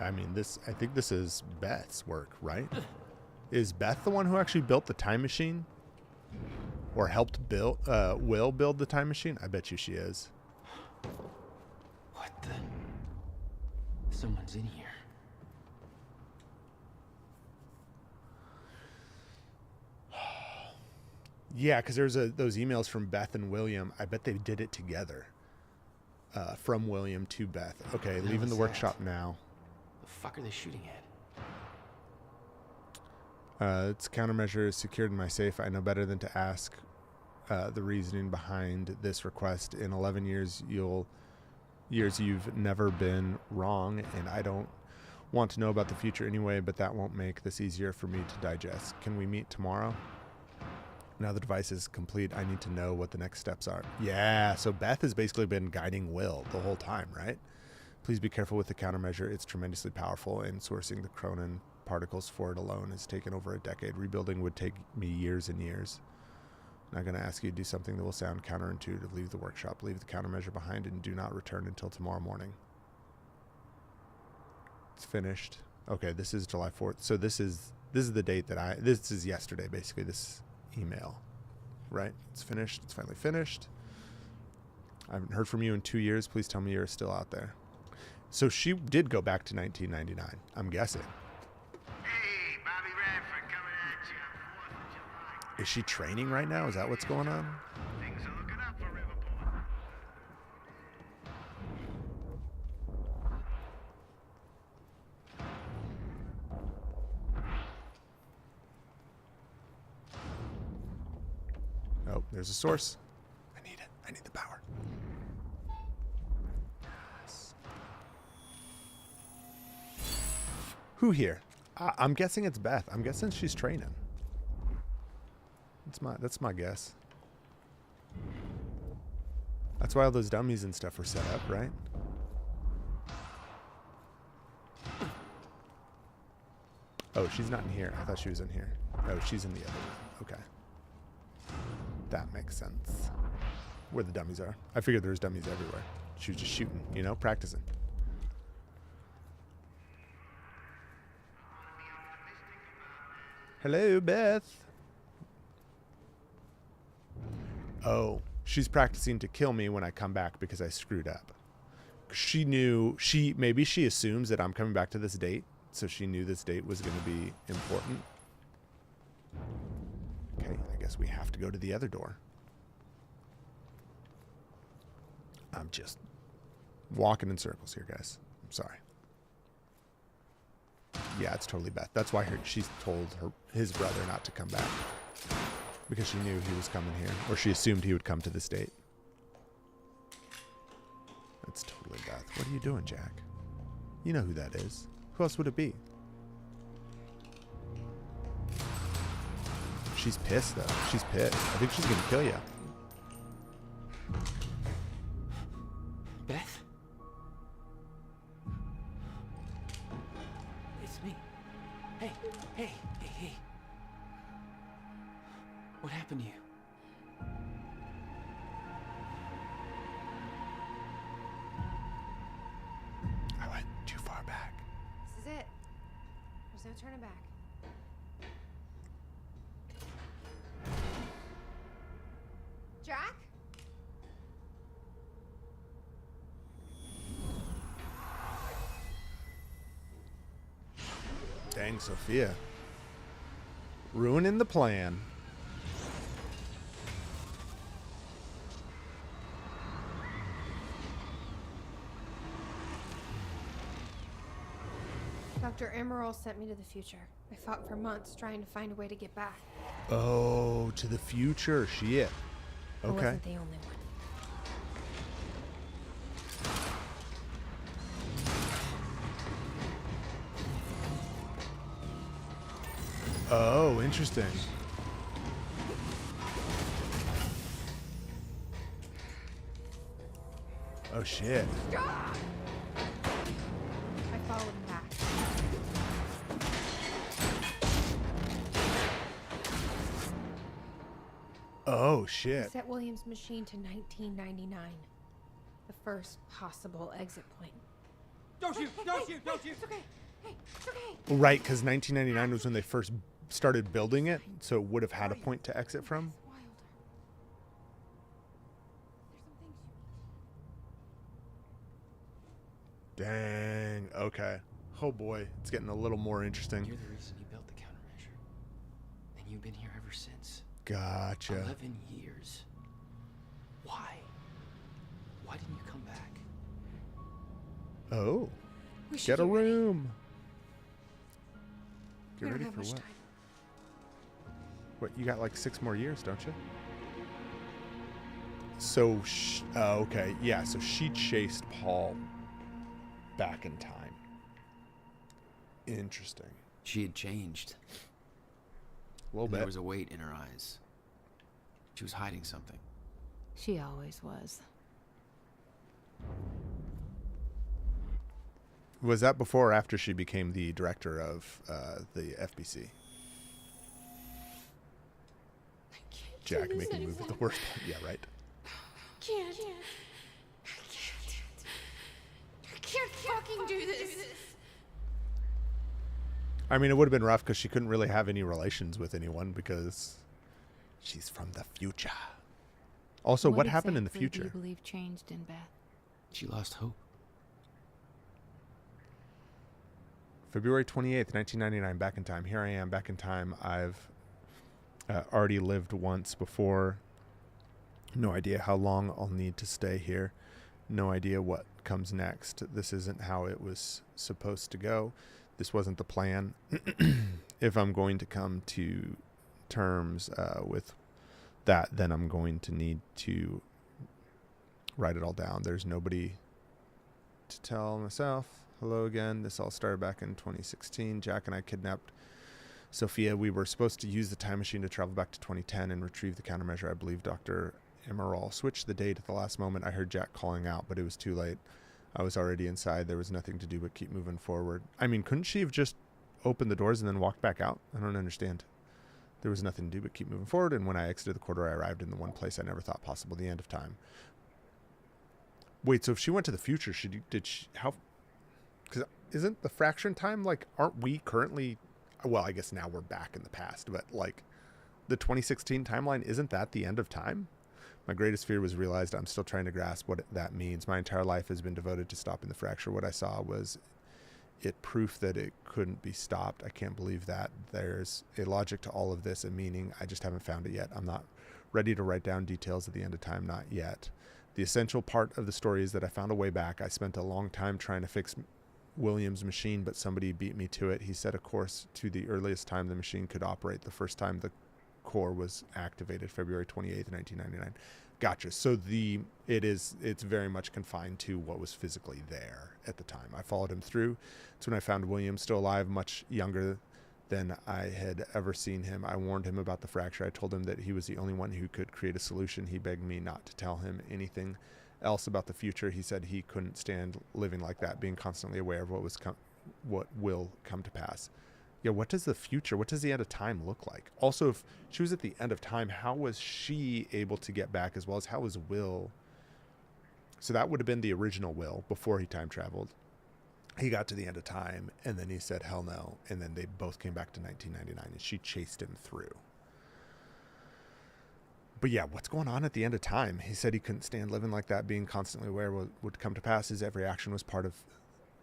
I mean, I think this is Beth's work, right? Is Beth the one who actually built the time machine? Or helped Will build the time machine? I bet you she is. What the? Someone's in here. Yeah, because there's those emails from Beth and William. I bet they did it together. From William to Beth. Okay, leaving the workshop now. The fuck are they shooting at? Its countermeasure is secured in my safe. I know better than to ask the reasoning behind this request. In 11 years, you've never been wrong, and I don't want to know about the future anyway, but that won't make this easier for me to digest. Can we meet tomorrow? Now the device is complete. I need to know what the next steps are. Yeah, so Beth has basically been guiding Will the whole time, right? Please be careful with the countermeasure. It's tremendously powerful, and sourcing the Cronin particles for it alone has taken over a decade. Rebuilding would take me years and years. I'm not going to ask you to do something that will sound counterintuitive. Leave the workshop, leave the countermeasure behind, and do not return until tomorrow morning. It's finished. Okay, this is July 4th. So this is the date that this is yesterday, basically, this email, right? It's finished. It's finally finished. I haven't heard from you in 2 years. Please tell me you're still out there. So she did go back to 1999, I'm guessing. Hey, Bobby Radford coming at you. 4th of July. Is she training right now? Is that what's going on? Things are looking up for Riverport. Oh, there's a source. I need it. I need the power. Yes. Who here? I'm guessing it's Beth. I'm guessing she's training. That's my guess. That's why all those dummies and stuff were set up, right? Oh, she's not in here. I thought she was in here. Oh, she's in the other room. Okay. That makes sense. Where the dummies are. I figured there was dummies everywhere. She was just shooting, you know, practicing. Hello, Beth. Oh, she's practicing to kill me when I come back because I screwed up. She knew, maybe she assumes that I'm coming back to this date, so she knew this date was going to be important. Okay, I guess we have to go to the other door. I'm just walking in circles here, guys. I'm sorry. Yeah, it's totally Beth. That's why she's told his brother not to come back. Because she knew he was coming here. Or she assumed he would come to this date. That's totally Beth. What are you doing, Jack? You know who that is. Who else would it be? She's pissed, though. She's pissed. I think she's going to kill you. Beth? It's me. Hey, hey, hey, hey. What happened to you? I went too far back. This is it. There's no turning back. Jack? Dang, Sophia. Ruining the plan. Dr. Emerald sent me to the future. I fought for months trying to find a way to get back. Oh, to the future. Shit. I Okay. wasn't the only one. Oh, interesting. Oh, shit. I followed him back. Oh, I shit. set William's machine to 1999. The first possible exit point. Don't shoot! Don't shoot! Don't shoot! It's okay. Hey, it's okay. Right, because 1999 was when they first started building it, so it would have had a point to exit from. Dang. Okay. Oh boy, it's getting a little more interesting. You're the reason he built the countermeasure. And you've been here ever since. Gotcha. 11 years. Why? Why didn't you come back? Oh. We should Get a get ready. room. We Get don't ready have for much what? time. What, you got like 6 more years, don't you? So, okay. Yeah, so she chased Paul back in time. Interesting. She had changed. A little And bit. there was a weight in her eyes. She was hiding something. She always was. Was that before or after she became the director of the FBC? Jack making a move at the worst point. Yeah, right. Can't. I can't fucking do this. I mean, it would have been rough because she couldn't really have any relations with anyone because she's from the future. Also, what happened in the exactly do future? you believe changed in Beth? She lost hope. February 28th, 1999, back in time. Here I am, back in time. I've already lived once before. No idea how long I'll need to stay here. No idea what comes next. This isn't how it was supposed to go. This wasn't the plan. If I'm going to come to terms with that, then I'm going to need to write it all down. There's nobody to tell myself. Hello again. This all started back in 2016. Jack and I kidnapped Sophia. We were supposed to use the time machine to travel back to 2010 and retrieve the countermeasure. I believe Dr. Emerald switched the date at the last moment. I heard Jack calling out, but it was too late. I was already inside. There was nothing to do but keep moving forward. I mean, couldn't she have just opened the doors and then walked back out? I don't understand. There was nothing to do but keep moving forward, and when I exited the corridor, I arrived in the one place I never thought possible, the end of time. Wait, so if she went to the future, how... Because isn't the fraction time, like, aren't we currently... Well, I guess now we're back in the past, but, like, the 2016 timeline, isn't that the end of time? My greatest fear was realized. I'm still trying to grasp what that means. My entire life has been devoted to stopping the fracture. What I saw was it proof that it couldn't be stopped. I can't believe that. There's a logic to all of this, a meaning. I just haven't found it yet. I'm not ready to write down details at the end of time, not yet. The essential part of the story is that I found a way back. I spent a long time trying to fix William's machine, but somebody beat me to it. He set a course to the earliest time the machine could operate. The first time the core was activated, February 28th, 1999. Gotcha. So it's very much confined to what was physically there at the time. I followed him through. It's when I found William still alive, much younger than I had ever seen him. I warned him about the fracture. I told him that he was the only one who could create a solution. He begged me not to tell him anything else about the future. He said he couldn't stand living like that, being constantly aware of what will come to pass. Yeah, what does the future, what does the end of time look like? Also, if she was at the end of time, how was she able to get back, as well as how was Will? So that would have been the original Will before he time traveled. He got to the end of time, and then he said, hell no. And then they both came back to 1999, and she chased him through. But yeah, what's going on at the end of time? He said he couldn't stand living like that, being constantly aware what would come to pass. His every action was part of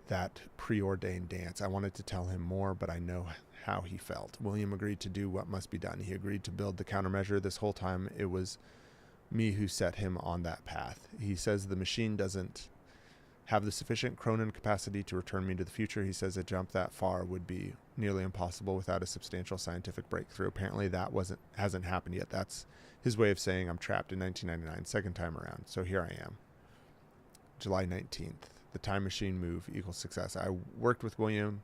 that preordained dance. I wanted to tell him more, but I know how he felt. William agreed to do what must be done. He agreed to build the countermeasure. This whole time, it was me who set him on that path. He says the machine doesn't have the sufficient Cronin capacity to return me to the future. He says a jump that far would be nearly impossible without a substantial scientific breakthrough. Apparently that hasn't happened yet. That's his way of saying I'm trapped in 1999, second time around. So here I am. July 19th. The time machine move equals success. I worked with William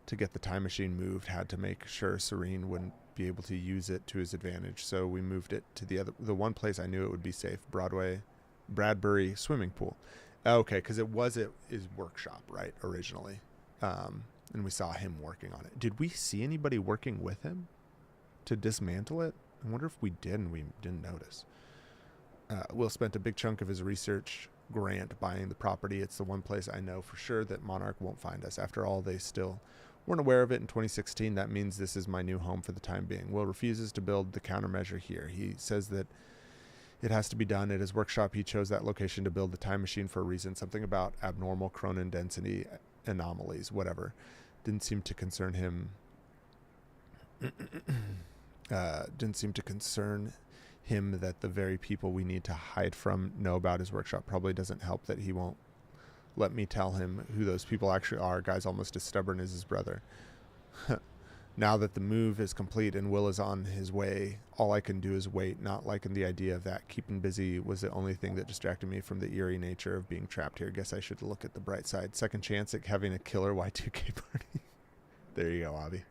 to get the time machine moved, had to make sure Serene wouldn't be able to use it to his advantage. So we moved it to the one place I knew it would be safe, Bradbury swimming pool. Okay, because it was at his workshop, right, originally. And we saw him working on it. Did we see anybody working with him to dismantle it? I wonder if we did and we didn't notice. Will spent a big chunk of his research grant buying the property. It's the one place I know for sure that Monarch won't find us. After all, they still weren't aware of it in 2016. That means this is my new home for the time being. Will refuses to build the countermeasure here. He says that it has to be done at his workshop. He chose that location to build the time machine for a reason. Something about abnormal Cronin density anomalies, whatever. Didn't seem to concern him. Didn't seem to concern him that the very people we need to hide from know about his workshop. Probably doesn't help that he won't let me tell him who those people actually are. Guy's almost as stubborn as his brother. Now that the move is complete and Will is on his way, all I can do is wait. Not liking the idea of that. Keeping busy was the only thing that distracted me from the eerie nature of being trapped here. Guess I should look at the bright side. Second chance at having a killer Y2K party. There you go, Abby.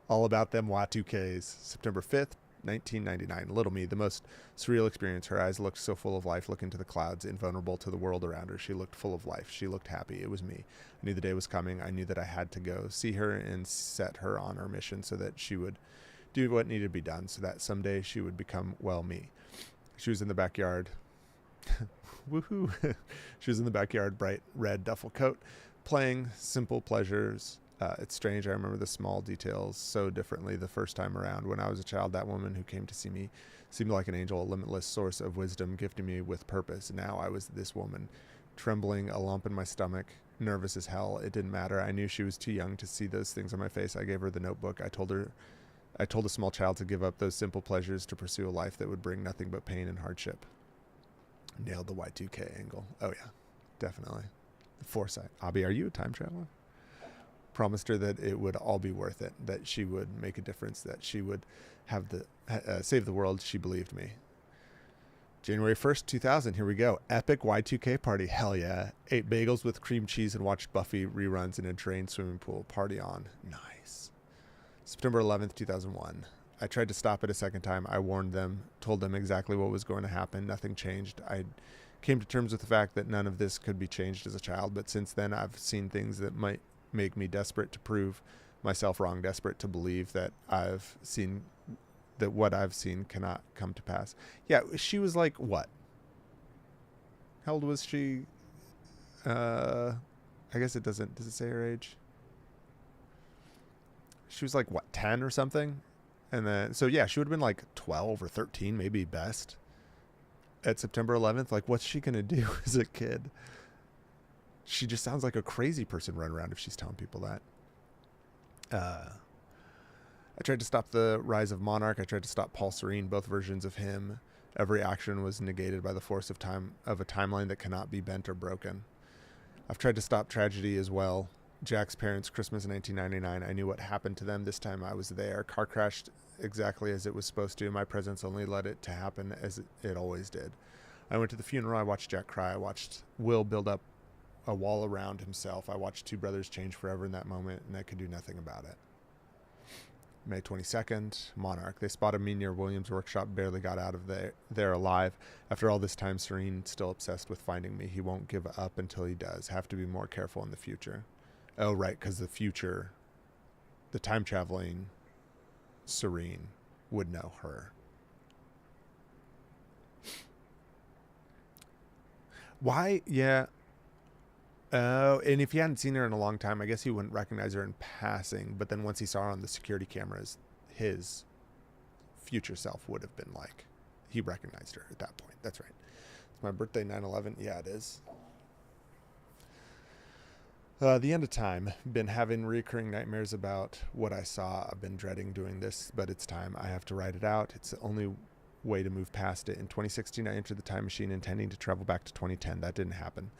All about them Y2Ks. September 5th, 1999. Little me, the most surreal experience. Her eyes looked so full of life, looking to the clouds, invulnerable to the world around her. She looked full of life. She looked happy. It was me. I knew the day was coming. I knew that I had to go see her and set her on her mission so that she would do what needed to be done, so that someday she would become, well, me. She was in the backyard. Woohoo. She was in the backyard, bright red duffel coat, playing simple pleasures. It's strange. I remember the small details so differently the first time around. When I was a child, that woman who came to see me seemed like an angel, a limitless source of wisdom, gifting me with purpose. Now I was this woman, trembling, a lump in my stomach, nervous as hell. It didn't matter. I knew she was too young to see those things on my face. I gave her the notebook. I told a small child to give up those simple pleasures to pursue a life that would bring nothing but pain and hardship. Nailed the Y2K angle. Oh yeah, definitely. The foresight. Abby, are you a time traveler? Promised her that it would all be worth it, that she would make a difference, that she would have save the world. She believed me. January 1st, 2000. Here we go. Epic Y2K party. Hell yeah. Ate bagels with cream cheese and watched Buffy reruns in a drained swimming pool. Party on. Nice. September 11th, 2001. I tried to stop it a second time. I warned them, told them exactly what was going to happen. Nothing changed. I came to terms with the fact that none of this could be changed as a child, but since then I've seen things that might make me desperate to prove myself wrong, desperate to believe that what I've seen cannot come to pass. Yeah, she was like, what? How old was she? I guess does it say her age? She was like, what, 10 or something? And then, so yeah, she would have been like 12 or 13, maybe best, at September 11th. Like, what's she going to do as a kid? She just sounds like a crazy person running around if she's telling people that. I tried to stop the rise of Monarch. I tried to stop Paul Serene, both versions of him. Every action was negated by the force of time, of a timeline that cannot be bent or broken. I've tried to stop tragedy as well. Jack's parents, Christmas 1999. I knew what happened to them. This time I was there. Car crashed exactly as it was supposed to. My presence only led it to happen as it always did. I went to the funeral. I watched Jack cry. I watched Will build up a wall around himself. I watched two brothers change forever in that moment, and I could do nothing about it. May 22nd, Monarch. They spotted me near Williams' workshop, barely got out of there alive. After all this time, Serene still obsessed with finding me. He won't give up until he does. Have to be more careful in the future. Oh, right, because the future, the time-traveling Serene would know her. Why? Yeah. Oh, and if he hadn't seen her in a long time, I guess he wouldn't recognize her in passing. But then once he saw her on the security cameras, his future self would have been like, he recognized her at that point. That's right. It's my birthday, 9/11. Yeah, it is. The end of time. Been having recurring nightmares about what I saw. I've been dreading doing this, but it's time. I have to write it out. It's the only way to move past it. In 2016, I entered the time machine intending to travel back to 2010. That didn't happen.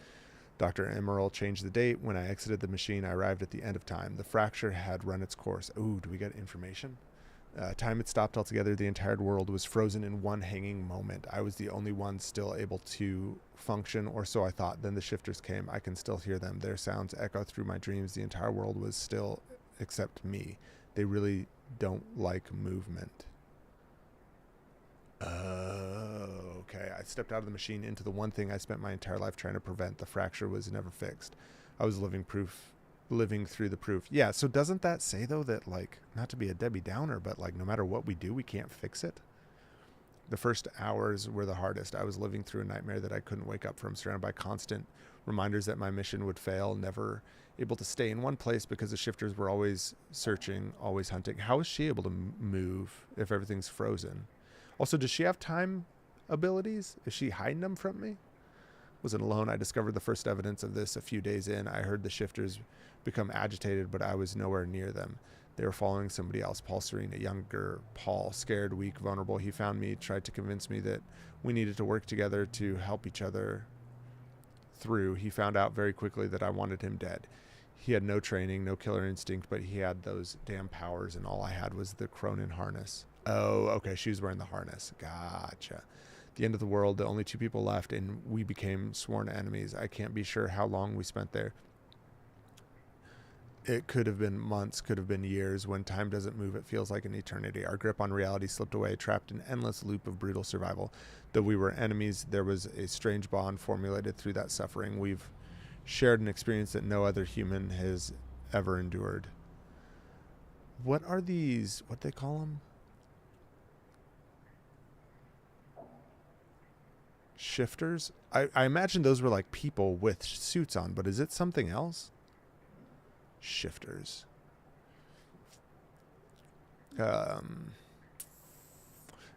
Dr. Emerald changed the date. When I exited the machine, I arrived at the end of time. The fracture had run its course. Ooh, do we get information? Time had stopped altogether. The entire world was frozen in one hanging moment. I was the only one still able to function, or so I thought. Then the shifters came. I can still hear them. Their sounds echo through my dreams. The entire world was still except me. They really don't like movement. Oh, okay. I stepped out of the machine into the one thing I spent my entire life trying to prevent. The fracture was never fixed. I was living through the proof. Yeah, so doesn't that say, though, that, like, not to be a Debbie Downer, but, like, no matter what we do, we can't fix it? The first hours were the hardest. I was living through a nightmare that I couldn't wake up from, surrounded by constant reminders that my mission would fail, never able to stay in one place because the shifters were always searching, always hunting. How is she able to move if everything's frozen? Also, does she have time abilities? Is she hiding them from me? Wasn't alone. I discovered the first evidence of this a few days in. I heard the shifters become agitated, but I was nowhere near them. They were following somebody else, Paul Serene, a younger Paul, scared, weak, vulnerable. He found me, tried to convince me that we needed to work together to help each other through. He found out very quickly that I wanted him dead. He had no training, no killer instinct, but he had those damn powers, and all I had was the Cronin harness. Oh, okay, she was wearing the harness. Gotcha. The end of the world, the only two people left, and we became sworn enemies. I can't be sure how long we spent there. It could have been months, could have been years. When time doesn't move, it feels like an eternity. Our grip on reality slipped away, trapped in an endless loop of brutal survival. Though we were enemies, there was a strange bond formulated through that suffering. We've shared an experience that no other human has ever endured. What are these, what they call them? Shifters? I imagine those were like people with suits on, but is it something else? Shifters.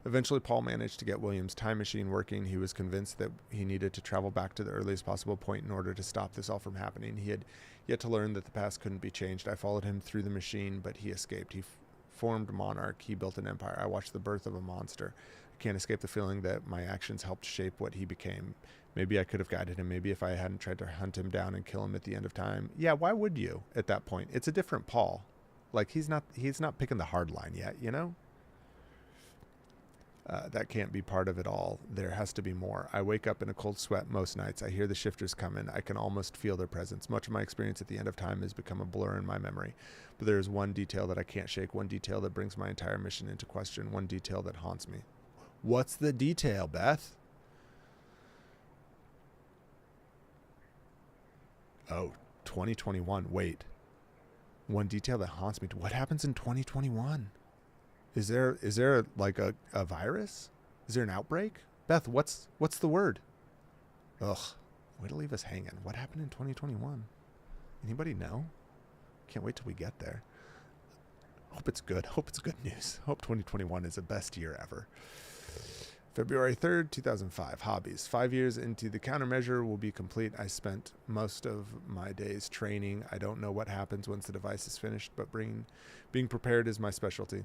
Eventually, Paul managed to get William's time machine working. He was convinced that he needed to travel back to the earliest possible point in order to stop this all from happening. He had yet to learn that the past couldn't be changed. I followed him through the machine, but he escaped. He formed Monarch. He built an empire. I watched the birth of a monster. I can't escape the feeling that my actions helped shape what he became. Maybe I could have guided him. Maybe if I hadn't tried to hunt him down and kill him at the end of time. Yeah, why would you at that point? It's a different Paul. Like, he's not picking the hard line yet, you know? That can't be part of it all. There has to be more. I wake up in a cold sweat most nights. I hear the shifters coming. I can almost feel their presence. Much of my experience at the end of time has become a blur in my memory. But there is one detail that I can't shake, one detail that brings my entire mission into question, one detail that haunts me. What's the detail, Beth? Oh, 2021. Wait. One detail that haunts me. What happens in 2021? Is there like a virus? Is there an outbreak? Beth, what's the word? Ugh, way to leave us hanging. What happened in 2021? Anybody know? Can't wait till we get there. Hope it's good. Hope it's good news. Hope 2021 is the best year ever. February 3rd, 2005. Hobbies. 5 years into the countermeasure will be complete. I spent most of my days training. I don't know what happens once the device is finished, but being prepared is my specialty.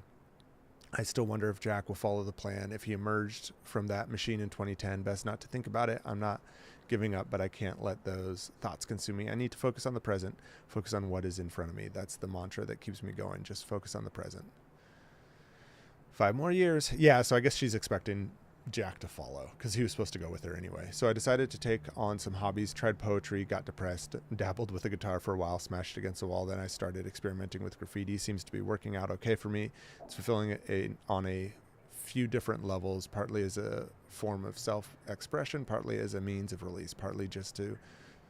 I still wonder if Jack will follow the plan. If he emerged from that machine in 2010, best not to think about it. I'm not giving up, but I can't let those thoughts consume me. I need to focus on the present, focus on what is in front of me. That's the mantra that keeps me going. Just focus on the present. 5 more years. Yeah, so I guess she's expecting Jack to follow because he was supposed to go with her anyway. So I decided to take on some hobbies, tried poetry, got depressed, dabbled with a guitar for a while, smashed against the wall. Then I started experimenting with graffiti. Seems to be working out okay for me. It's fulfilling on a few different levels, partly as a form of self-expression, partly as a means of release, partly just to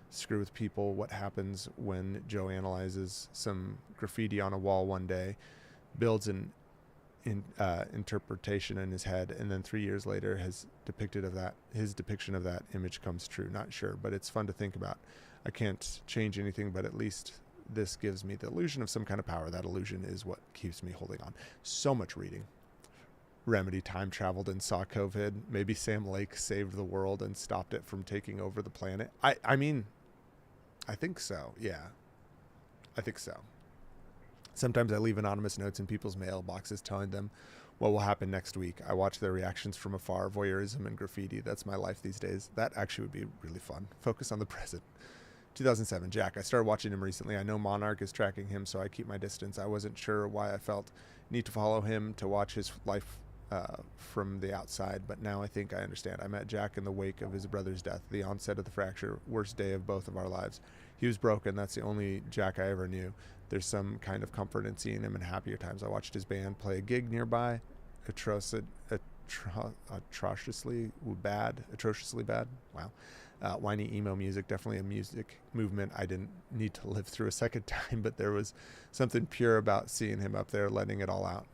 screw with people. What happens when Joe analyzes some graffiti on a wall one day, builds an interpretation in his head, and then 3 years later his depiction of that image comes true. Not sure, but it's fun to think about. I can't change anything, but at least this gives me the illusion of some kind of power. That illusion is what keeps me holding on. So much reading. Remedy time traveled and saw COVID. Maybe Sam Lake saved the world and stopped it from taking over the planet. I mean, I think so. Yeah, I think so. Sometimes I leave anonymous notes in people's mailboxes telling them what will happen next week. I watch their reactions from afar. Voyeurism and graffiti. That's my life these days. That actually would be really fun. Focus on the present. 2007. Jack. I started watching him recently. I know Monarch is tracking him, so I keep my distance. I wasn't sure why I felt need to follow him to watch his life from the outside, but now I think I understand. I met Jack in the wake of his brother's death, the onset of the fracture, worst day of both of our lives. He was broken. That's the only Jack I ever knew. There's some kind of comfort in seeing him in happier times. I watched his band play a gig nearby. Atrociously bad. Wow. Whiny emo music, definitely a music movement I didn't need to live through a second time, but there was something pure about seeing him up there, letting it all out.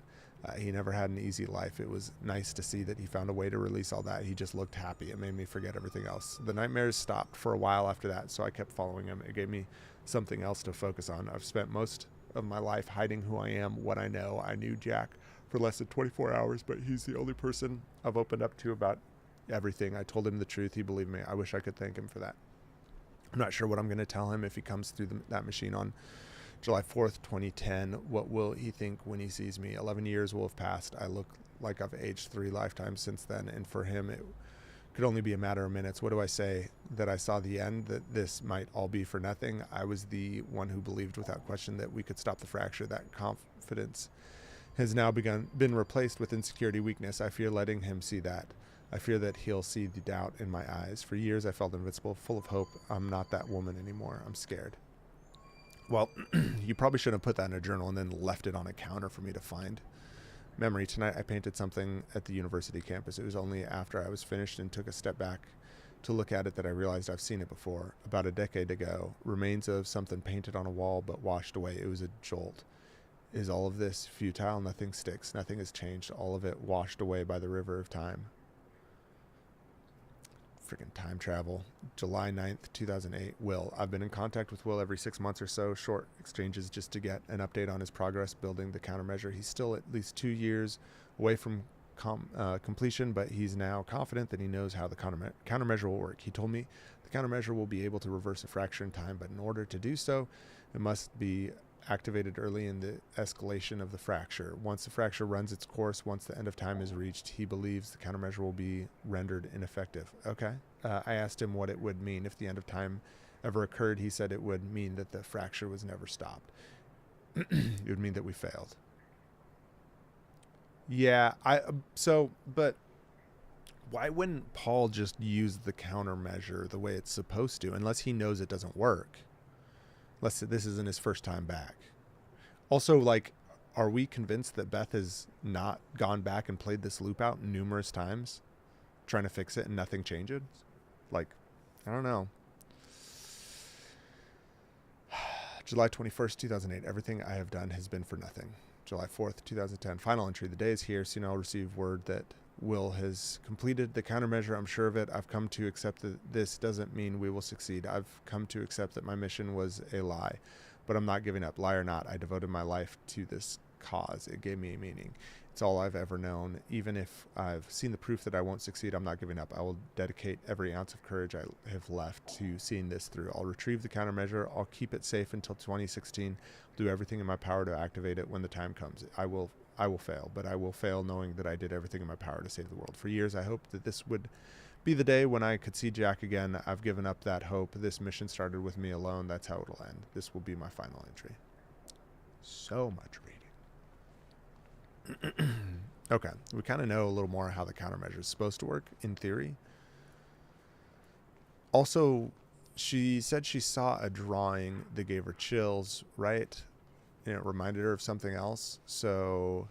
He never had an easy life. It was nice to see that he found a way to release all that. He just looked happy. It made me forget everything else. The nightmares stopped for a while after that, so I kept following him. It gave me something else to focus on. I've spent most of my life hiding who I am, what I know. I knew Jack for less than 24 hours, but he's the only person I've opened up to about everything. I told him the truth. He believed me. I wish I could thank him for that. I'm not sure what I'm going to tell him if he comes through that machine on July 4th, 2010. What will he think when he sees me? 11 years will have passed. I look like I've aged 3 lifetimes since then, and for him it could only be a matter of minutes. What do I say? That I saw the end, that this might all be for nothing? I was the one who believed without question that we could stop the fracture. That confidence has now been replaced with insecurity, weakness. I fear letting him see that. I fear that he'll see the doubt in my eyes. For years I felt invincible, full of hope. I'm not that woman anymore. I'm scared. Well, you probably shouldn't have put that in a journal and then left it on a counter for me to find. Memory. Tonight I painted something at the university campus. It was only after I was finished and took a step back to look at it that I realized I've seen it before. About a decade ago. Remains of something painted on a wall but washed away. It was a jolt. Is all of this futile? Nothing sticks. Nothing has changed. All of it washed away by the river of time. Freaking time travel. July 9th, 2008. Will. I've been in contact with Will every 6 months or so. Short exchanges just to get an update on his progress building the countermeasure. He's still at least 2 years away from completion, but he's now confident that he knows how the countermeasure will work. He told me the countermeasure will be able to reverse a fracture in time, but in order to do so, it must be activated early in the escalation of the fracture. Once the fracture runs its course, once the end of time is reached, he believes the countermeasure will be rendered ineffective. Okay. I asked him what it would mean if the end of time ever occurred. He said it would mean that the fracture was never stopped. It would mean that we failed. Yeah, but Why wouldn't Paul just use the countermeasure the way it's supposed to, unless he knows it doesn't work? Unless this isn't his first time back. Also, like, are we convinced that Beth has not gone back and played this loop out numerous times, trying to fix it, and nothing changes? Like, I don't know. July 21st, 2008. Everything I have done has been for nothing. July 4th, 2010. Final entry. The day is here. Soon I'll receive word that Will has completed the countermeasure. I'm sure of it. I've come to accept that this doesn't mean we will succeed. I've come to accept that my mission was a lie. But I'm not giving up. Lie or not, I devoted my life to this cause. It gave me a meaning. It's all I've ever known. Even if I've seen the proof that I won't succeed, I'm not giving up. I will dedicate every ounce of courage I have left to seeing this through. I'll retrieve the countermeasure. I'll keep it safe until 2016. I'll do everything in my power to activate it when the time comes. I will fail, but I will fail knowing that I did everything in my power to save the world. For years, I hoped that this would be the day when I could see Jack again. I've given up that hope. This mission started with me alone. That's how it'll end. This will be my final entry. So much reading. Okay, we kind of know a little more how the countermeasure is supposed to work in theory. Also, she said she saw a drawing that gave her chills, right? And it reminded her of something else. So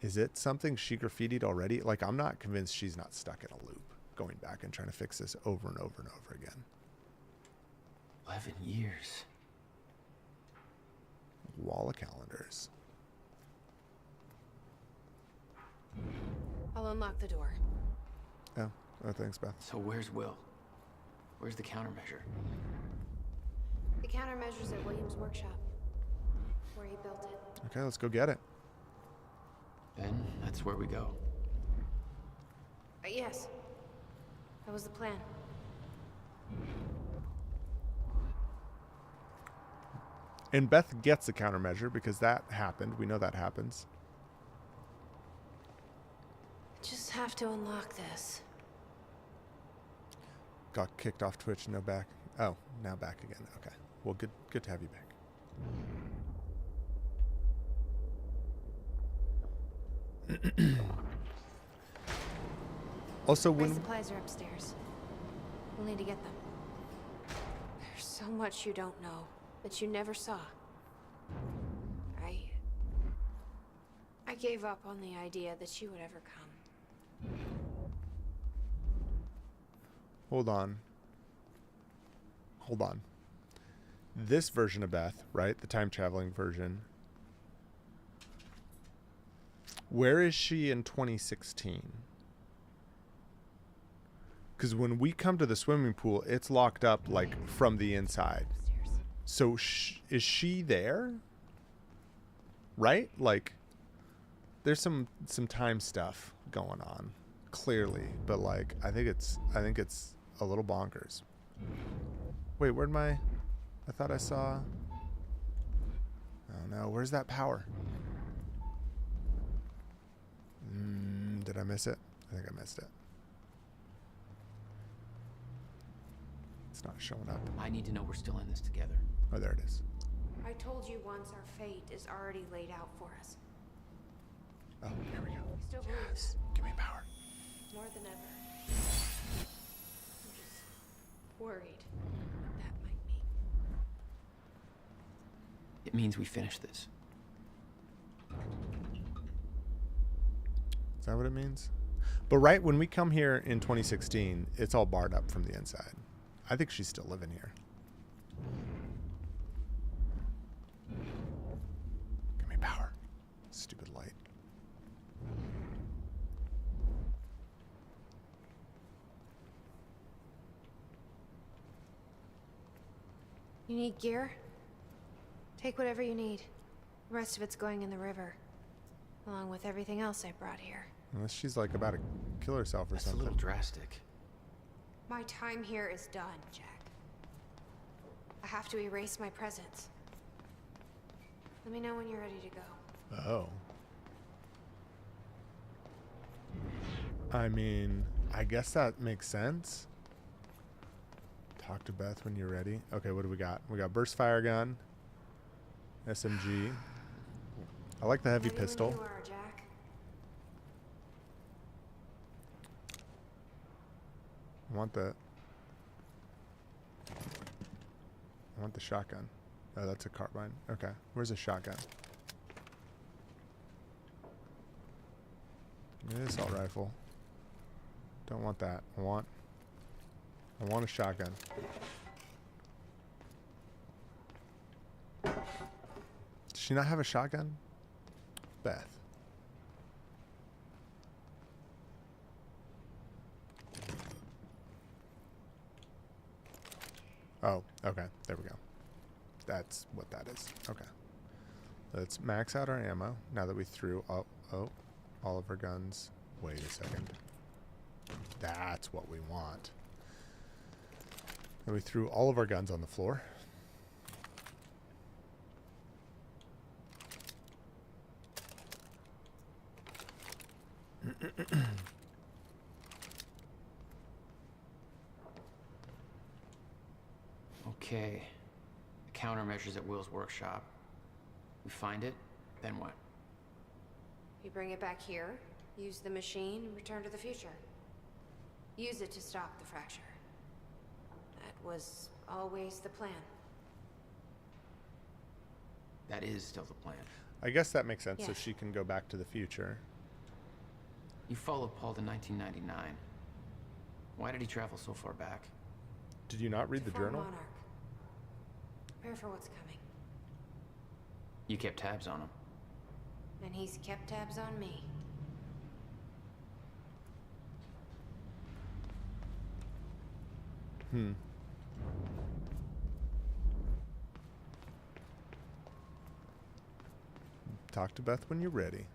is it something she graffitied already? Like, I'm not convinced she's not stuck in a loop, going back and trying to fix this over and over and over again. 11 years. Wall of calendars. I'll unlock the door. Oh, thanks, Beth. So where's Will? Where's the countermeasure? The countermeasure's at William's workshop, where he built it. Okay, let's go get it. Then that's where we go. Yes. That was the plan. And Beth gets the countermeasure because that happened. We know that happens. Just have to unlock this. Got kicked off Twitch, no back. Oh, now back again. Okay. Well, good to have you back. Also, My when supplies are upstairs. We'll need to get them. There's so much you don't know that you never saw. I gave up on the idea that she would ever come. Hold on. This version of Beth, right? The time traveling version. Where is she in 2016? Because when we come to the swimming pool, it's locked up like from the inside. So is she there? Right? Like, there's some time stuff going on, clearly, but like I think it's a little bonkers. Wait, where'd my? I thought I saw. Oh no, where's that power? Did I miss it? I think I missed it. It's not showing up. I need to know we're still in this together. Oh, there it is. I told you once our fate is already laid out for us. Oh, here we go. I still believe. Yes. Give me power. More than ever. I'm just worried what that might mean. It means we finish this. Is that what it means? But right when we come here in 2016, it's all barred up from the inside. I think she's still living here. Give me power. Stupid light. You need gear? Take whatever you need. The rest of it's going in the river. Along with everything else I brought here. Unless she's like about to kill herself or That's something. a little drastic. My time here is done, Jack. I have to erase my presence. Let me know when you're ready to go. Oh. I mean, I guess that makes sense. Talk to Beth when you're ready. Okay, what do we got? We got burst fire gun, SMG. I like the heavy Ready pistol. when you are, Jack. I want the shotgun. Oh, that's a carbine. Okay. Where's a shotgun? Give me the assault rifle. Don't want that. I want a shotgun. Does she not have a shotgun? Beth. Oh, okay. There we go. That's what that is. Okay. Let's max out our ammo now that we threw all of our guns. Wait a second. That's what we want. And we threw all of our guns on the floor. Okay. The countermeasures at Will's workshop. We find it, then what? You bring it back here, use the machine, and return to the future. Use it to stop the fracture. That was always the plan. That is still the plan. I guess that makes sense, so Yeah. she can go back to the future. You followed Paul to 1999. Why did he travel so far back? Did you not read the Form journal? Monarch. Prepare for what's coming. You kept tabs on him. And he's kept tabs on me. Talk to Beth when you're ready.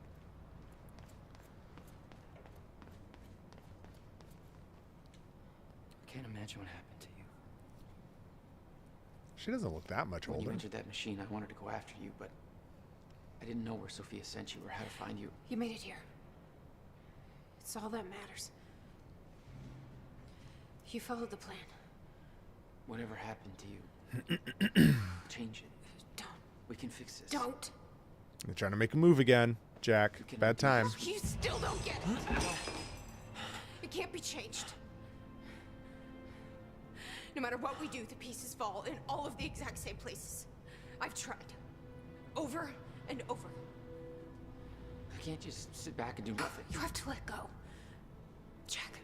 I can't imagine what happened to you. She doesn't look that much When you older. entered that machine, I wanted to go after you, but I didn't know where Sophia sent you or how to find you. You made it here. It's all that matters. You followed the plan. Whatever happened to you, change it. Don't. We can fix this. Don't. You're trying to make a move again, Jack. Bad time. You still don't get it. It can't be changed. No matter what we do, the pieces fall in all of the exact same places. I've tried. Over and over. I can't just sit back and do nothing. You have to let go. Jack.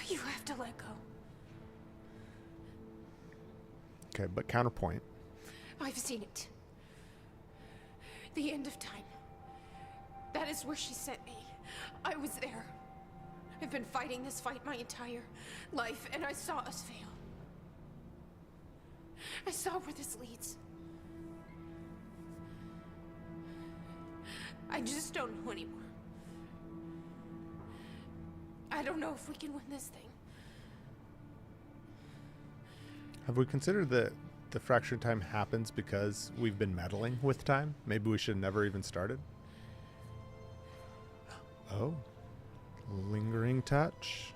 You have to let go. Okay, but counterpoint. I've seen it. The end of time. That is where she sent me. I was there. I've been fighting this fight my entire life, and I saw us fail. I saw where this leads. I just don't know anymore. I don't know if we can win this thing. Have we considered that the fracture time happens because we've been meddling with time? Maybe we should have never even started? Oh. Lingering touch.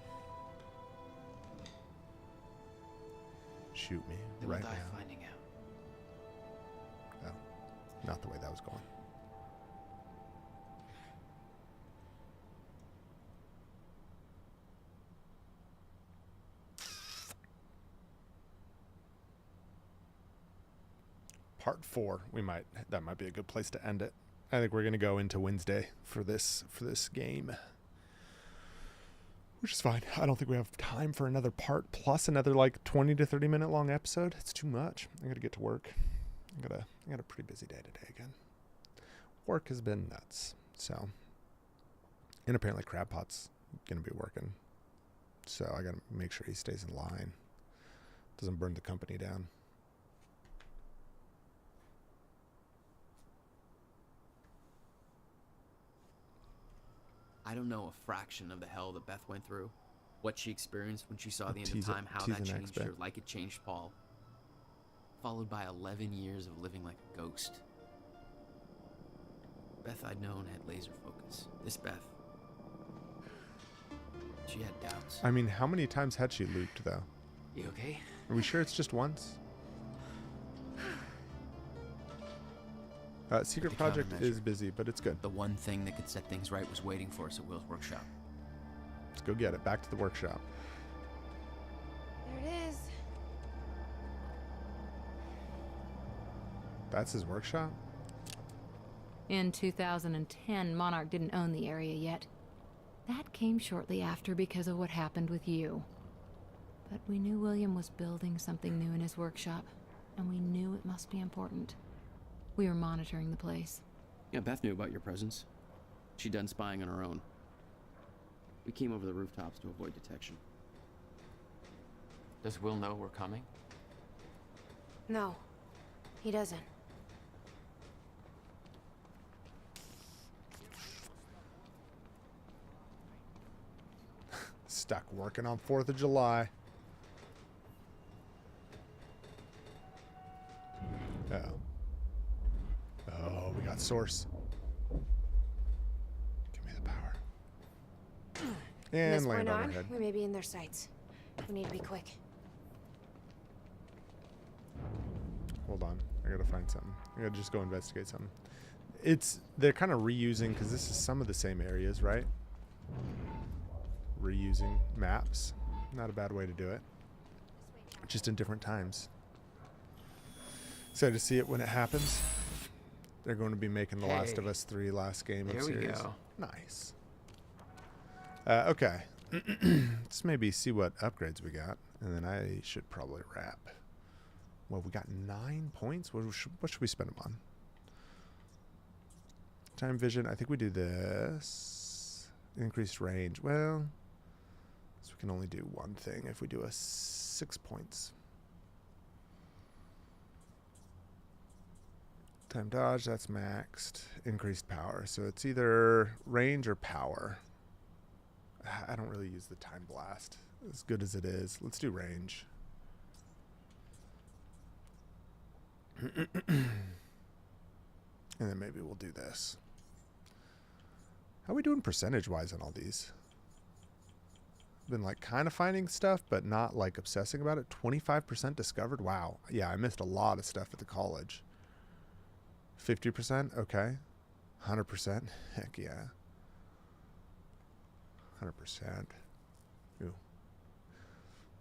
Shoot me They right will die now. finding out. Oh. Not the way that was going. Part 4. That might be a good place to end it. I think we're gonna go into Wednesday for this game. Which is fine. I don't think we have time for another part plus another like 20 to 30 minute long episode. It's too much. I gotta get to work. I got a pretty busy day today again. Work has been nuts. So, and apparently Crabpot's gonna be working. So I gotta make sure he stays in line. Doesn't burn the company down. I don't know a fraction of the hell that Beth went through. What she experienced when she saw the end of Tease it- time, how tease that the next changed her bit. like it changed Paul. Followed by 11 years of living like a ghost. Beth I'd known had laser focus. This Beth, she had doubts. I mean, how many times had she looped though? You okay? Are we sure it's just once? Secret The Project countermeasure. is busy, but it's good. The one thing that could set things right was waiting for us at Will's workshop. Let's go get it. Back to the workshop. There it is. That's his workshop? In 2010, Monarch didn't own the area yet. That came shortly after because of what happened with you. But we knew William was building something new in his workshop, and we knew it must be important. We were monitoring the place. Yeah, Beth knew about your presence. She'd done spying on her own. We came over the rooftops to avoid detection. Does Will know we're coming? No, he doesn't. Stuck working on 4th of July. Uh-oh. Oh, we got source. Give me the power. From And this land point on our on, head. we may be in their sights. We need to be quick. Hold on. I gotta find something. I gotta just go investigate something. They're kind of reusing, because this is some of the same areas, right? Reusing maps. Not a bad way to do it. Just in different times. Excited to see it when it happens. They're going to be making The Last of Us 3 last game of There we series. go. Nice. Okay. Let's maybe see what upgrades we got, and then I should probably wrap. Well, we got 9 points. What should we spend them on? Time vision. I think we do this. Increased range. Well, so we can only do one thing if we do a 6 points. Time dodge, that's maxed. Increased power. So it's either range or power. I don't really use the time blast as good as it is. Let's do range. And then maybe we'll do this. How are we doing percentage-wise on all these? Been like kind of finding stuff, but not like obsessing about it. 25% discovered. Wow. Yeah, I missed a lot of stuff at the college. 50%. Okay. 100%. Heck yeah. 100%. Ooh.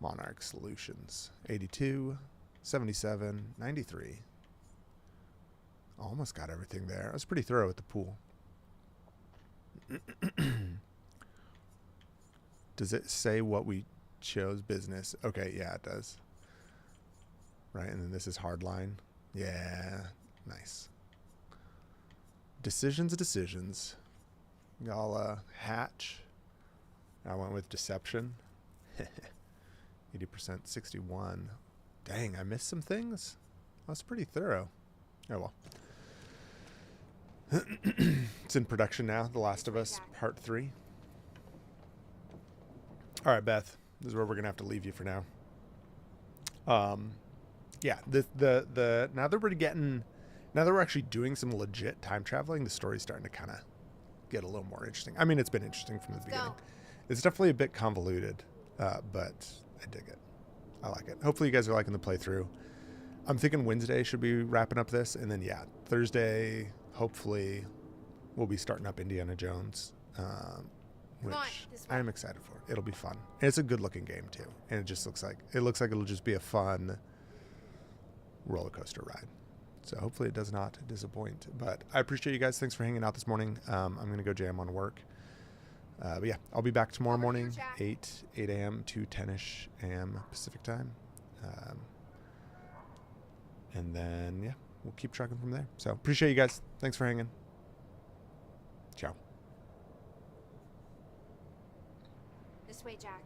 Monarch Solutions. 82, 77, 93. Almost got everything there. I was pretty thorough at the pool. Does it say what we chose? Business. Okay, yeah, it does. Right, and then this is hardline. Yeah, nice. Decisions. Y'all hatch. I went with deception. 80%, 61. Dang, I missed some things. I was pretty thorough. Oh well. It's in production now. The Last of Us Part 3. All right, Beth. This is where we're gonna have to leave you for now. Yeah. The now that we're actually doing some legit time traveling, the story's starting to kind of get a little more interesting. I mean, it's been interesting from the beginning. It's definitely a bit convoluted, but I dig it. I like it. Hopefully, you guys are liking the playthrough. I'm thinking Wednesday should be wrapping up this, and then yeah, Thursday. Hopefully, we'll be starting up Indiana Jones, which I'm excited for. It'll be fun. And it's a good-looking game too, and it looks like it'll just be a fun roller coaster ride. So hopefully, it does not disappoint. But I appreciate you guys. Thanks for hanging out this morning. I'm gonna go jam on work. But yeah, I'll be back tomorrow morning, 8 a.m. to 10ish a.m. Pacific time, and then yeah. We'll keep trucking from there. So appreciate you guys. Thanks for hanging. Ciao. This way, Jack.